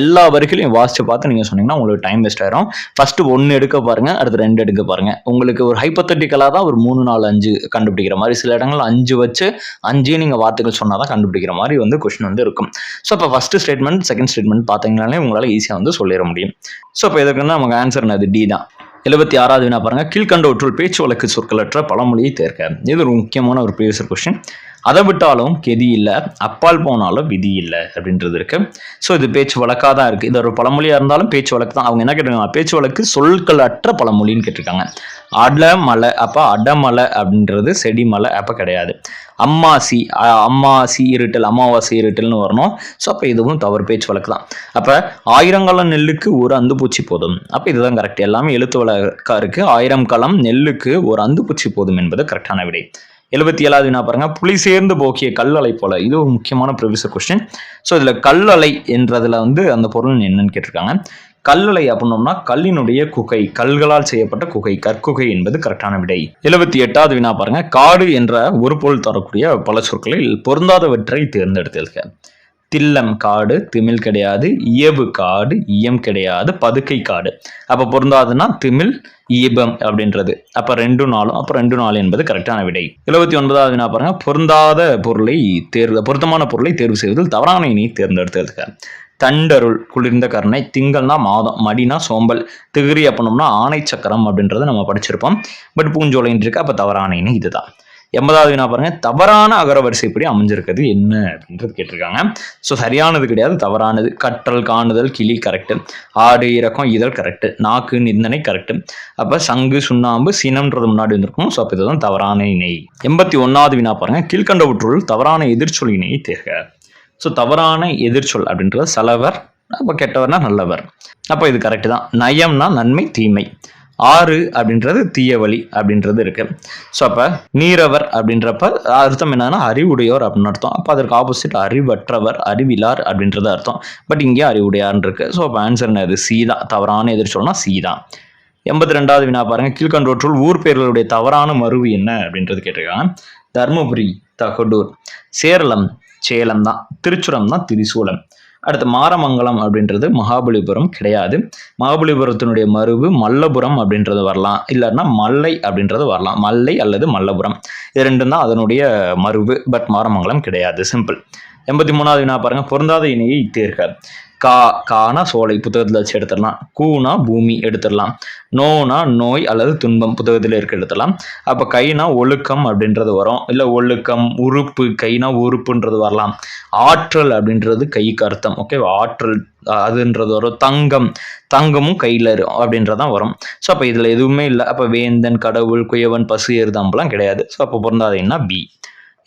எல்லா வரிகளையும் வாசிச்சு பார்த்து நீங்க சொன்னீங்கன்னா உங்களுக்கு டைம் வேஸ்ட் ஆயிரும். ஃபர்ஸ்ட் 1 எடுக்க பாருங்க, அடுத்து 2 எடுக்க பாருங்க. உங்களுக்கு ஒரு ஹைப்போதெட்டிக்கலா தான் ஒரு 3, 4, 5 கண்டுபிடிக்கிற மாதிரி. சில இடங்கள் 5 வச்சு 5 நீங்க வார்த்தைகள் சொன்னாதான் கண்டுபிடிக்கிற மாதிரி வந்து கொஸ்டின் வந்து இருக்கும். ஸோ இப்போ ஃபர்ஸ்ட் ஸ்டேட்மெண்ட், செகண்ட் ஸ்டேட்மெண்ட் பார்த்தீங்கன்னாலே உங்களால ஈஸியா வந்து சொல்லிட முடியும். ஸோ இப்போ இதுக்கு நமக்கு ஆன்சர் என்னது, டி தான். 76வது வினா பாருங்க, கீழ்கண்டவற்றுள் பேச்சு வழக்கு சொற்களற்ற பழமொழியை தேர்க. இது ஒரு முக்கியமான ஒரு ப்ரீவியஸ் கொஸ்டின். அதை விட்டாலும் கெதி இல்லை, அப்பால் போனாலும் விதி இல்லை அப்படின்றது இருக்கு. ஸோ இது பேச்சு வழக்காக தான் இருக்கு. இது ஒரு பழமொழியா இருந்தாலும் பேச்சு வழக்கு தான். அவங்க என்ன கேட்டிருக்காங்க, பேச்சு வழக்கு சொற்கள் அற்ற பழமொழின்னு கேட்டிருக்காங்க. அடமலை, அப்போ அடமலை அப்படின்றது செடி மலை, அப்போ கிடையாது. அம்மாசி இருட்டல், அமாவாசை இருட்டல்னு வரணும். ஸோ அப்போ இதுவும் தவறு, பேச்சு வழக்கு தான். அப்போ 1000 களம் நெல்லுக்கு ஒரு அந்துப்பூச்சி போதும். அப்போ இதுதான் கரெக்ட். எல்லாமே எழுத்து வழக்கா இருக்கு. 1000 களம் நெல்லுக்கு ஒரு அந்துப்பூச்சி போதும் என்பது கரெக்டான விடை. 77வது வினா பாருங்க, புலி சேர்ந்து போக்கிய கல்லலை போல. இது ஒரு முக்கியமான ப்ரீவியஸ் கொஸ்டின். ஸோ இதுல கல்லலை என்றதுல வந்து அந்த பொருள் என்னன்னு கேட்டிருக்காங்க. கல்லலை அப்படின்னோம்னா கல்லினுடைய குகை, கல்களால் செய்யப்பட்ட குகை, கற்குகை என்பது கரெக்டான விடை. 78வது வினா பாருங்க, காடு என்ற ஒரு பொருள் தரக்கூடிய பல சொற்களில் பொருந்தாதவற்றை தேர்ந்தெடுத்தல்க. தில்லம் காடு, திமிழ் கிடையாது. இயபு காடு, இயம் கிடையாது. பதுக்கை காடு. அப்ப பொருந்தாதுன்னா திமிழ், இயபம் அப்படின்றது. அப்ப 2, 4. அப்ப 2, 4 என்பது கரெக்டான விடை. 79வது வினா பாருங்க, பொருத்தமான பொருளை தேர்வு செய்வதில் தவறான இணையை தேர்ந்தெடுத்ததுக்க. தண்டருள் குளிர்ந்த கருணை, திங்கள்னா மாதம், மடினா சோம்பல், திகிரி அப்படின்னோம்னா ஆணை சக்கரம் அப்படின்றத நம்ம படிச்சிருப்போம். பட் பூஞ்சோலைன்னு இருக்கு. அப்ப தவறான இணை இதுதான். 80வது வினா பாருங்க, தவறான அகரவரிசைப்படி அமைஞ்சிருக்கிறது என்ன அப்படின்றது கேட்டிருக்காங்க. ஸோ சரியானது கிடையாது, தவறானது. கற்றல், காணுதல், கிளி கரெக்ட், ஆடு, இறக்கம், இதழ் கரெக்ட், நாக்கு, நிந்தனை கரெக்ட். அப்ப சங்கு, சுண்ணாம்பு, சீனம்ன்றது முன்னாடி வந்திருக்கும். ஸோ அப்போ இதுதான் தவறான இணை. 81வது வினா பாருங்க, கீழ்கண்டவற்றுள் தவறான எதிர்ச்சொல் இணையை தேர்க. ஸோ தவறான எதிர்ச்சொல் அப்படின்றது செலவர், அப்போ கெட்டவர்னா நல்லவர். அப்போ இது கரெக்ட் தான். நயம்னா நன்மை, தீமை. ஆறு அப்படின்றது தீய வழி அப்படின்றது இருக்கு. ஸோ அப்போ நீரவர் அப்படின்றப்ப அர்த்தம் என்னன்னா அறிவுடையோர் அப்படின்னு அர்த்தம். அப்போ அதற்கு ஆப்போசிட் அறிவற்றவர், அறிவிலார் அப்படின்றது அர்த்தம். பட் இங்கே அறிவுடையார்னு இருக்கு. ஸோ அப்போ ஆன்சர் என்னது? சி தான். தவறான எதிர்ச்சொல்னா சி தான். 82வது வினா பாருங்க, கீழ்கண்டவற்றுள் ஊர் பெயர்களுடைய தவறான மருவு என்ன அப்படின்றது கேட்டிருக்காங்க. தர்மபுரி தகடூர், சேரளம் சேலம் தான், திருச்சுரம் தான் திரிசூலம். அடுத்து மாரமங்கலம் அப்படின்றது மகாபலிபுரம் கிடையாது. மகாபலிபுரத்தினுடைய மருவு மல்லபுரம் அப்படின்றது வரலாம், இல்லைன்னா மல்லை அப்படின்றது வரலாம். மல்லை அல்லது மல்லபுரம், இது ரெண்டும் தான் அதனுடைய மருவு. பட் மாரமங்கலம் கிடையாது. சிம்பிள். 83வது வினா பாருங்க, பொருந்தாத இணையை தேர்க. கானா சோலை, புத்தகத்தில் வச்சு எடுத்துடலாம். கூனா பூமி எடுத்துடலாம். நோனா நோய் அல்லது துன்பம், புத்தகத்தில் இருக்க எடுத்துடலாம். அப்போ கைனா ஒழுக்கம் அப்படின்றது வரும், இல்லை ஒழுக்கம். உறுப்பு, கைனா உறுப்புன்றது வரலாம். ஆற்றல் அப்படின்றது கைக்கு அர்த்தம். ஓகே, ஆற்றல் அதுன்றது வரும். தங்கம், தங்கமும் கையில் அப்படின்றதான் வரும். ஸோ அப்போ இதில் எதுவுமே இல்லை. அப்போ வேந்தன், கடவுள், குயவன், பசு, எருதாம்பெல்லாம் கிடையாது. ஸோ அப்போ பொருந்தாதீங்கன்னா பி.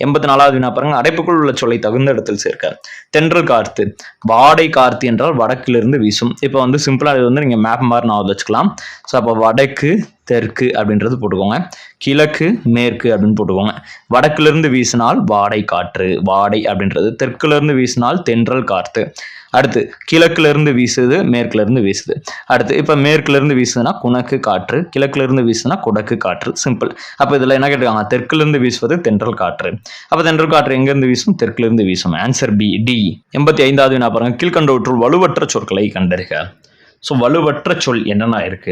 84வது வினா பாருங்க, அடைப்புக்குள் உள்ள சொல்லை தகுந்த இடத்தில் சேர்க்க. தென்றல் காற்று, வாடை காற்று என்றால் வடக்கிலிருந்து வீசும். இப்போ வந்து சிம்பிளா இது வந்து நீங்க மேப் மாதிரி நான் வச்சுக்கலாம். ஸோ அப்போ வடக்கு தெற்கு அப்படின்றது போட்டுக்கோங்க, கிழக்கு மேற்கு அப்படின்னு போட்டுக்கோங்க. வடக்கிலிருந்து வீசினால் வாடை காற்று, வாடை அப்படின்றது. தெற்குல இருந்து வீசினால் தென்றல் காற்று. அடுத்து கிழக்குல இருந்து வீசுது, மேற்குல இருந்து வீசுது. அடுத்து இப்ப மேற்குல இருந்து வீசுதுன்னா குணக்கு காற்று, கிழக்குல இருந்து வீசுனா குடக்கு காற்று. சிம்பிள். அப்ப இதுல என்ன கேட்டிருக்காங்க? தெற்குல இருந்து வீசுவது தென்றல் காற்று. அப்ப தென்றல் காற்று எங்க இருந்து வீசும்? தெற்குல இருந்து வீசும். Answer B, D. 85வது வினா பாருங்க, கீழ்கண்டவற்றுள் வலுவற்ற சொற்களை கண்டறிக. ஸோ வலுவற்ற சொல் என்னென்ன இருக்கு?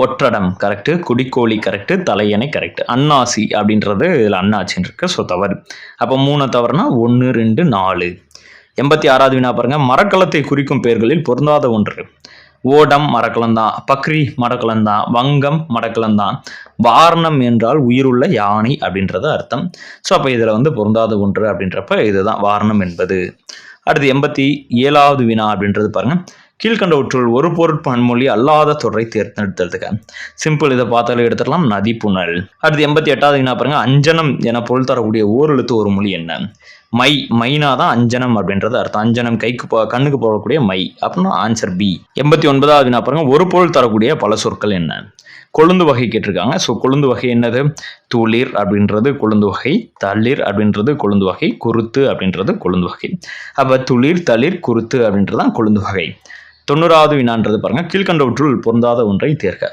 ஒற்றடம் கரெக்டு, குடிக்கோழி கரெக்டு, தலையணை கரெக்டு. அன்னாசி அப்படின்றது இதில் அண்ணாச்சின்னு இருக்கு. ஸோ தவறு. அப்போ 3 தவறுனா 1, 2, 4. 86வது வினா பாருங்க, மரக்கலத்தை குறிக்கும் பெயர்களில் பொருந்தாத ஒன்று. ஓடம் மரக்கலம் தான், பக்ரி மரக்கலம் தான், வங்கம் மரக்கலம் தான். வாரணம் என்றால் உயிருள்ள யானை அப்படின்றது அர்த்தம். ஸோ அப்போ இதில் வந்து பொருந்தாத ஒன்று அப்படின்றப்ப இதுதான் வாரணம் என்பது. அடுத்து 87வது வினா அப்படின்றது பாருங்க, கீழ்கண்டவற்றுள் ஒரு பொருட்பன்மொழி அல்லாத தொடரை தேர்ந்தெடுத்ததுக்கு. சிம்பிள். இதை பார்த்தாலே எடுத்துடலாம், நதி, புனல். அடுத்து 88வது வினா பாருங்க, அஞ்சனம் என பொருள் தரக்கூடிய ஓரெழுத்து ஒரு மொழி என்ன? மை, மைனா தான் அஞ்சனம் அப்படின்றது அர்த்தம். அஞ்சனம் கைக்கு கண்ணுக்கு போடக்கூடிய மை அப்படின்னா ஆன்சர் பி. 89வது வினா பாருங்க, ஒரு பொருள் தரக்கூடிய பல சொற்கள் என்ன? கொழுந்து வகை கேட்டிருக்காங்க. ஸோ கொழுந்து வகை என்னது? துளிர் அப்படின்றது கொழுந்து வகை, தளிர் அப்படின்றது கொழுந்து வகை, குருத்து அப்படின்றது கொழுந்து வகை. அப்போ துளிர், தளிர், குருத்து அப்படின்றதான் கொழுந்து வகை. 90வது வினான்றது பாருங்க, கீழ்கண்டவற்றுள் பொருந்தாத ஒன்றை தேர்க.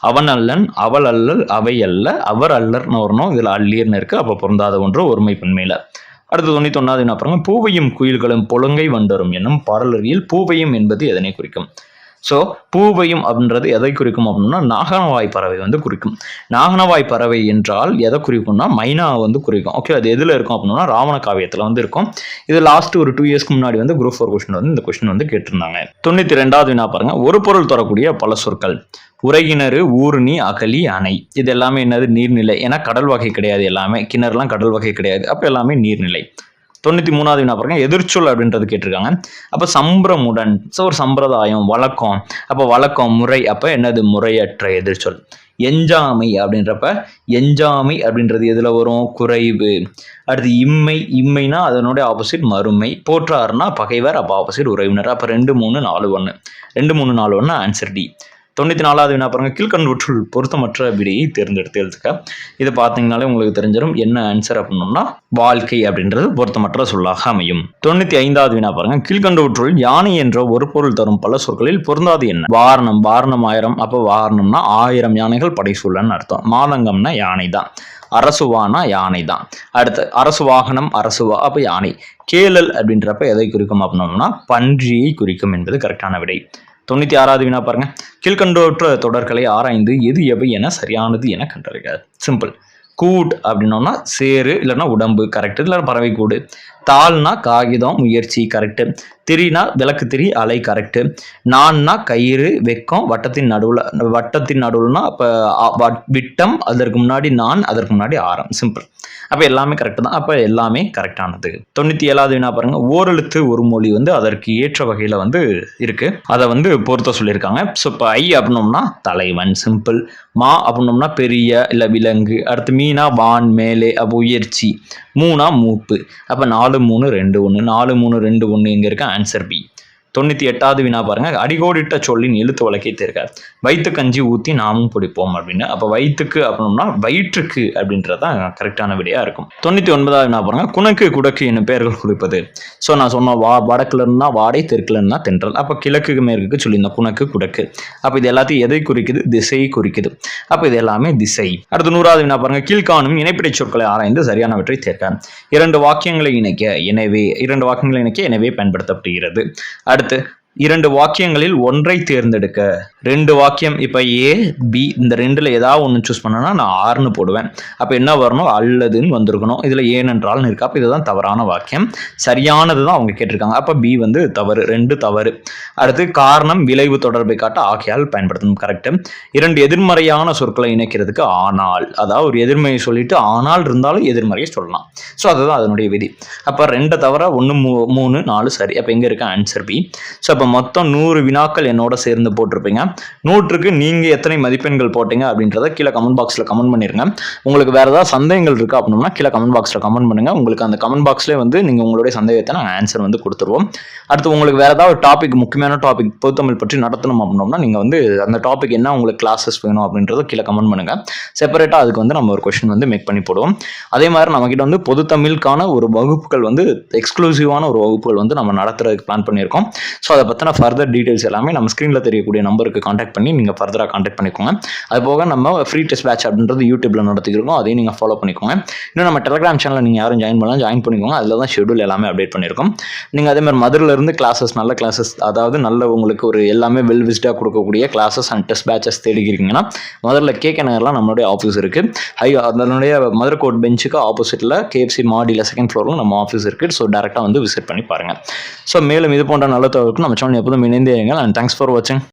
அவன் அல்லன், அவள் அல்லல், அவை அல்ல, அவர் அல்லர்னு வரணும். இதில் அல்லீர்னு இருக்கு. அப்போ பொருந்தாத ஒன்று ஒருமை பன்மையில. அடுத்து 91வது வினா பாருங்க, பூவையும் குயில்களும் பொழுங்கை வண்டரும் என்னும் பாடலறியில் பூவையும் என்பது எதனை குறிக்கும்? ஸோ பூவையும் அப்படின்றது எதை குறிக்கும் அப்படின்னா நாகனவாய் பறவை வந்து குறிக்கும். நாகனவாய் பறவை என்றால் எதை குறிக்கும்னா மைனா வந்து குறிக்கும். ஓகே, அது எதில் இருக்கும் அப்படின்னா ராவண காவியத்தில் வந்து இருக்கும். இது லாஸ்ட் ஒரு 2 இயர்ஸ்க்கு முன்னாடி வந்து குரூப் 4 கொஸ்டின் வந்து இந்த கொஸ்டின் வந்து கேட்டிருந்தாங்க. 92வது வினா பாருங்க, ஒரு பொருள் தரக்கூடிய பல சொற்கள். உரைகிணறு, ஊருணி, அகலி, அணை. இது எல்லாமே என்னது? நீர்நிலை. ஏன்னா கடல் வகை கிடையாது எல்லாமே. கிணறுலாம் கடல் வகை கிடையாது. அப்போ எல்லாமே நீர்நிலை. 93வது வினா பாருங்க, எதிர்ச்சொல் அப்படின்றது கேட்டிருக்காங்க. அப்போ சம்பிரமுடன், ஸோ ஒரு சம்பிரதாயம், வழக்கம். அப்போ வழக்கம், முறை. அப்போ என்னது? முறையற்ற எதிர்ச்சொல். எஞ்சாமை அப்படின்றப்ப எஞ்சாமை அப்படின்றது எதில் வரும்? குறைவு. அடுத்து இம்மை, இம்மைனா அதனுடைய ஆப்போசிட் மறுமை. போற்றாருன்னா பகைவர், அப்போ ஆப்போசிட் உறவினர். அப்போ 2, 3, 4, 1. 2, 3, 4, 1 ஆன்சர் டி. 94வது வினா பாருங்க, கீழ்கண்டவற்றுள் பொருத்தமற்ற விடையை தேர்ந்தெடுத்து எழுதுக. இதை பார்த்தீங்கன்னாலே உங்களுக்கு தெரிஞ்சிடும் என்ன ஆன்சர் அப்படின்னோம்னா வாழ்க்கை அப்படின்றது பொருத்தமற்ற சொல்லாக அமையும். 95வது வினா பாருங்க, கீழ்கண்டவற்றுள் யானை என்ற ஒரு பொருள் தரும் பல சொற்களில் பொருந்தாது என்ன? வாரணம், வாரணம் 1000. அப்போ வாரணம்னா 1000 யானைகள் படை சூழன்னு அர்த்தம். மாதங்கம்னா யானை தான். அரசுவானா யானை தான். அடுத்து அரசு வாகனம், அரசுவா, அப்போ யானை. கேளல் அப்படின்றப்ப எதை குறிக்கும் அப்படின்னோம்னா பன்றியை குறிக்கும் என்பது கரெக்டான விடை. 96வது வினா பாருங்க, கீழ்கண்டோற்ற தொடர்களை ஆராய்ந்து எது எவை என சரியானது என கண்டறிக. சிம்பிள். கூட் அப்படின்னோம்னா சேரு, இல்லைன்னா உடம்பு கரெக்ட், இல்லைன்னா பறவை கூடு. தாள்னா காகிதம், முயற்சி கரெக்ட். திரினா விளக்கு திரி, அலை கரெக்ட். நான்னா கயிறு, வெக்கம், வட்டத்தின் நடுவுலனா அப்ப விட்டம், அதற்கு முன்னாடி நான், அதற்கு முன்னாடி ஆரம். சிம்பிள். அப்ப எல்லாமே கரெக்ட் தான். அப்ப எல்லாமே கரெக்டானது. 97வது வினா பாருங்க. ஓரெழுத்து ஒரு மொழி வந்து அதற்கு ஏற்ற வகையில வந்து இருக்கு. அதை வந்து பொருத்த சொல்லியிருக்காங்க. ஸோ இப்போ ஐ அப்படின்னோம்னா தலைவன், சிம்பிள். மா அப்படின்னோம்னா பெரிய இல்ல விலங்கு. அடுத்து மீனா வான், மேலே. அப்போ உயர்ச்சி. மூணா மூப்பு. அப்ப 4 3 2 1 4 3 2 1 இங்க இருக்க ஆன்சர் பி. 98வது வினா பாருங்க. அடிகோடிட்ட சொல்லின் எழுத்து வழக்கை தேர்க. வயிற்று கஞ்சி ஊத்தி நாமும் பிடிப்போம் அப்படின்னு. அப்ப வயிற்றுக்கு அப்படின்னா வயிற்றுக்கு அப்படின்றதான் கரெக்டான விடையா இருக்கும். 99வது வினா பாருங்க. குணக்கு குடக்கு என்னும் பெயர்கள் குறிப்பது. ஸோ நான் சொன்ன வடக்குல இருந்தா வாடை, தெற்குல இருந்தா தென்றல். அப்ப கிழக்கு மேற்குக்கு சொல்லியிருந்தோம் குணக்கு குடக்கு. அப்ப இது எல்லாத்தையும் எதை குறிக்குது? திசையை குறிக்குது. அப்ப இது எல்லாமே திசை. அடுத்து 100வது வினா பாருங்க. கீழ்காணும் இணைப்பிடை சொற்களை ஆராய்ந்து சரியானவற்றை தேர்க. 2 வாக்கியங்களை இணைக்க எனவே பயன்படுத்தப்படுகிறது. அடுத்து 2 வாக்கியங்களில் ஒன்றை தேர்ந்தெடுக்க. 2 வாக்கியம் இப்ப ஏ பி, இந்த 2ல ஏதாவது ஒன்று சூஸ் பண்ணனா நான் ஆர்னு போடுவேன். அப்ப என்ன வரணும்? அல்லதுன்னு வந்திருக்கணும். இதுல ஏனென்றால் இருக்கு. அப்ப இதுதான் தவறான வாக்கியம். சரியானது தான் அவங்க கேட்டிருக்காங்க. அப்ப பி வந்து தவறு. 2 தவறு. அடுத்து காரணம் விளைவு தொடர்பை காட்ட ஆகையால் பயன்படுத்தணும். கரெக்ட். 2 எதிர்மறையான சொற்களை இணைக்கிறதுக்கு ஆனால், அதாவது ஒரு எதிர்மறையை சொல்லிட்டு ஆனால் இருந்தாலும் எதிர்மறையை சொல்லலாம். ஸோ அதுதான் அதனுடைய விதி. அப்ப 2 தவிர 1 3 4 சரி. அப்ப எங்க இருக்க ஆன்சர் பி. ஸோ அப்போ மொத்தம் 100 வினாக்கள் என்னோட சேர்ந்து போட்டிருப்பீங்க. 100க்கு நீங்க எத்தனை மதிப்பெண்கள் போட்டீங்க அப்படின்றத கீழே கமெண்ட் பாக்ஸ்ல கமெண்ட் பண்ணிருங்க. உங்களுக்கு வேற ஏதாவது சந்தேகங்கள் இருக்கு அப்படின்னா கீழே கமெண்ட் பாக்ஸ்ல கமெண்ட் பண்ணுங்க. உங்களுக்கு அந்த கமெண்ட் பாக்ஸ்ல வந்து நீங்க உங்களுடைய சந்தேகத்தை நாங்கள் ஆன்சர் வந்து கொடுத்துருவோம். அடுத்து உங்களுக்கு வேற ஏதாவது டாபிக், முக்கியமான டாபிக் பொதுத்தமிழ் பற்றி நடத்தணும் அப்படின்னோம்னா நீங்க வந்து அந்த டாபிக் என்ன உங்களுக்கு கிளாஸஸ் வேணும் அப்படின்றத கீழே கமெண்ட் பண்ணுங்க. செப்பரேட்டா அதுக்கு வந்து நம்ம ஒரு கொஸ்டின் வந்து மேக் பண்ணி போடுவோம். அதே மாதிரி நம்ம கிட்ட வந்து பொதுத்தமிழுக்கான ஒரு வகுப்புகள் வந்து எக்ஸ்க்ளூசிவான ஒரு வகுப்புகள் வந்து நம்ம நடத்துறதுக்கு பிளான் பண்ணியிருக்கோம். ஸோ அதை பற்றின ஃபர்தர் டீடைல்ஸ் எல்லாமே நம்ம ஸ்க்ரீனில் தெரியக்கூடிய நம்பருக்கு காண்டாக்ட் பண்ணி நீங்கள் ஃபர்தராக காண்டாக்ட் பண்ணிக்கோங்க. அது போக நம்ம ஃப்ரீ டெஸ்ட் பேட்ச் அப்படின்றது யூடியூப்ல நடத்திக்கிறோம். அதையும் நீங்கள் ஃபாலோ பண்ணிக்கோங்க. இன்னும் நம்ம டெலிகிராம் சேனலில் நீங்கள் யாரும் ஜாயின் பண்ணிக்கோங்க. அதில் தான் ஷெடியூல் எல்லாமே அப்டேட் பண்ணியிருக்கோம். நீங்கள் அதே மாதிரி மதுரையிலேருந்து கிளாஸஸ், நல்ல கிளாஸஸ், அதாவது நல்ல உங்களுக்கு ஒரு எல்லாமே வெல் விஸ்டாக கொடுக்கக்கூடிய கிளாஸஸ் அண்ட் டெஸ்ட் பேட்சஸ் தேடிக்கிறீங்கன்னா முதல்ல கேகே நகர்லாம் நம்மளுடைய ஆஃபீஸ் இருக்குது. அதனுடைய மதுரை கோட் பெஞ்சுக்கு ஆப்போசிட்டில் கேஎஃப்சி மாடியில் 2nd ஃப்ளோரில் நம்ம ஆஃபீஸ் இருக்குது. ஸோ டேரெக்டாக வந்து விசிட் பண்ணி பாருங்கள். ஸோ மேலும் இது போன்ற நல்ல தகவலுக்கு நம்ம சேனல் எப்போதும் இணைந்தே இருங்கள். அண்ட் தேங்க்ஸ் ஃபார் வாட்சிங்.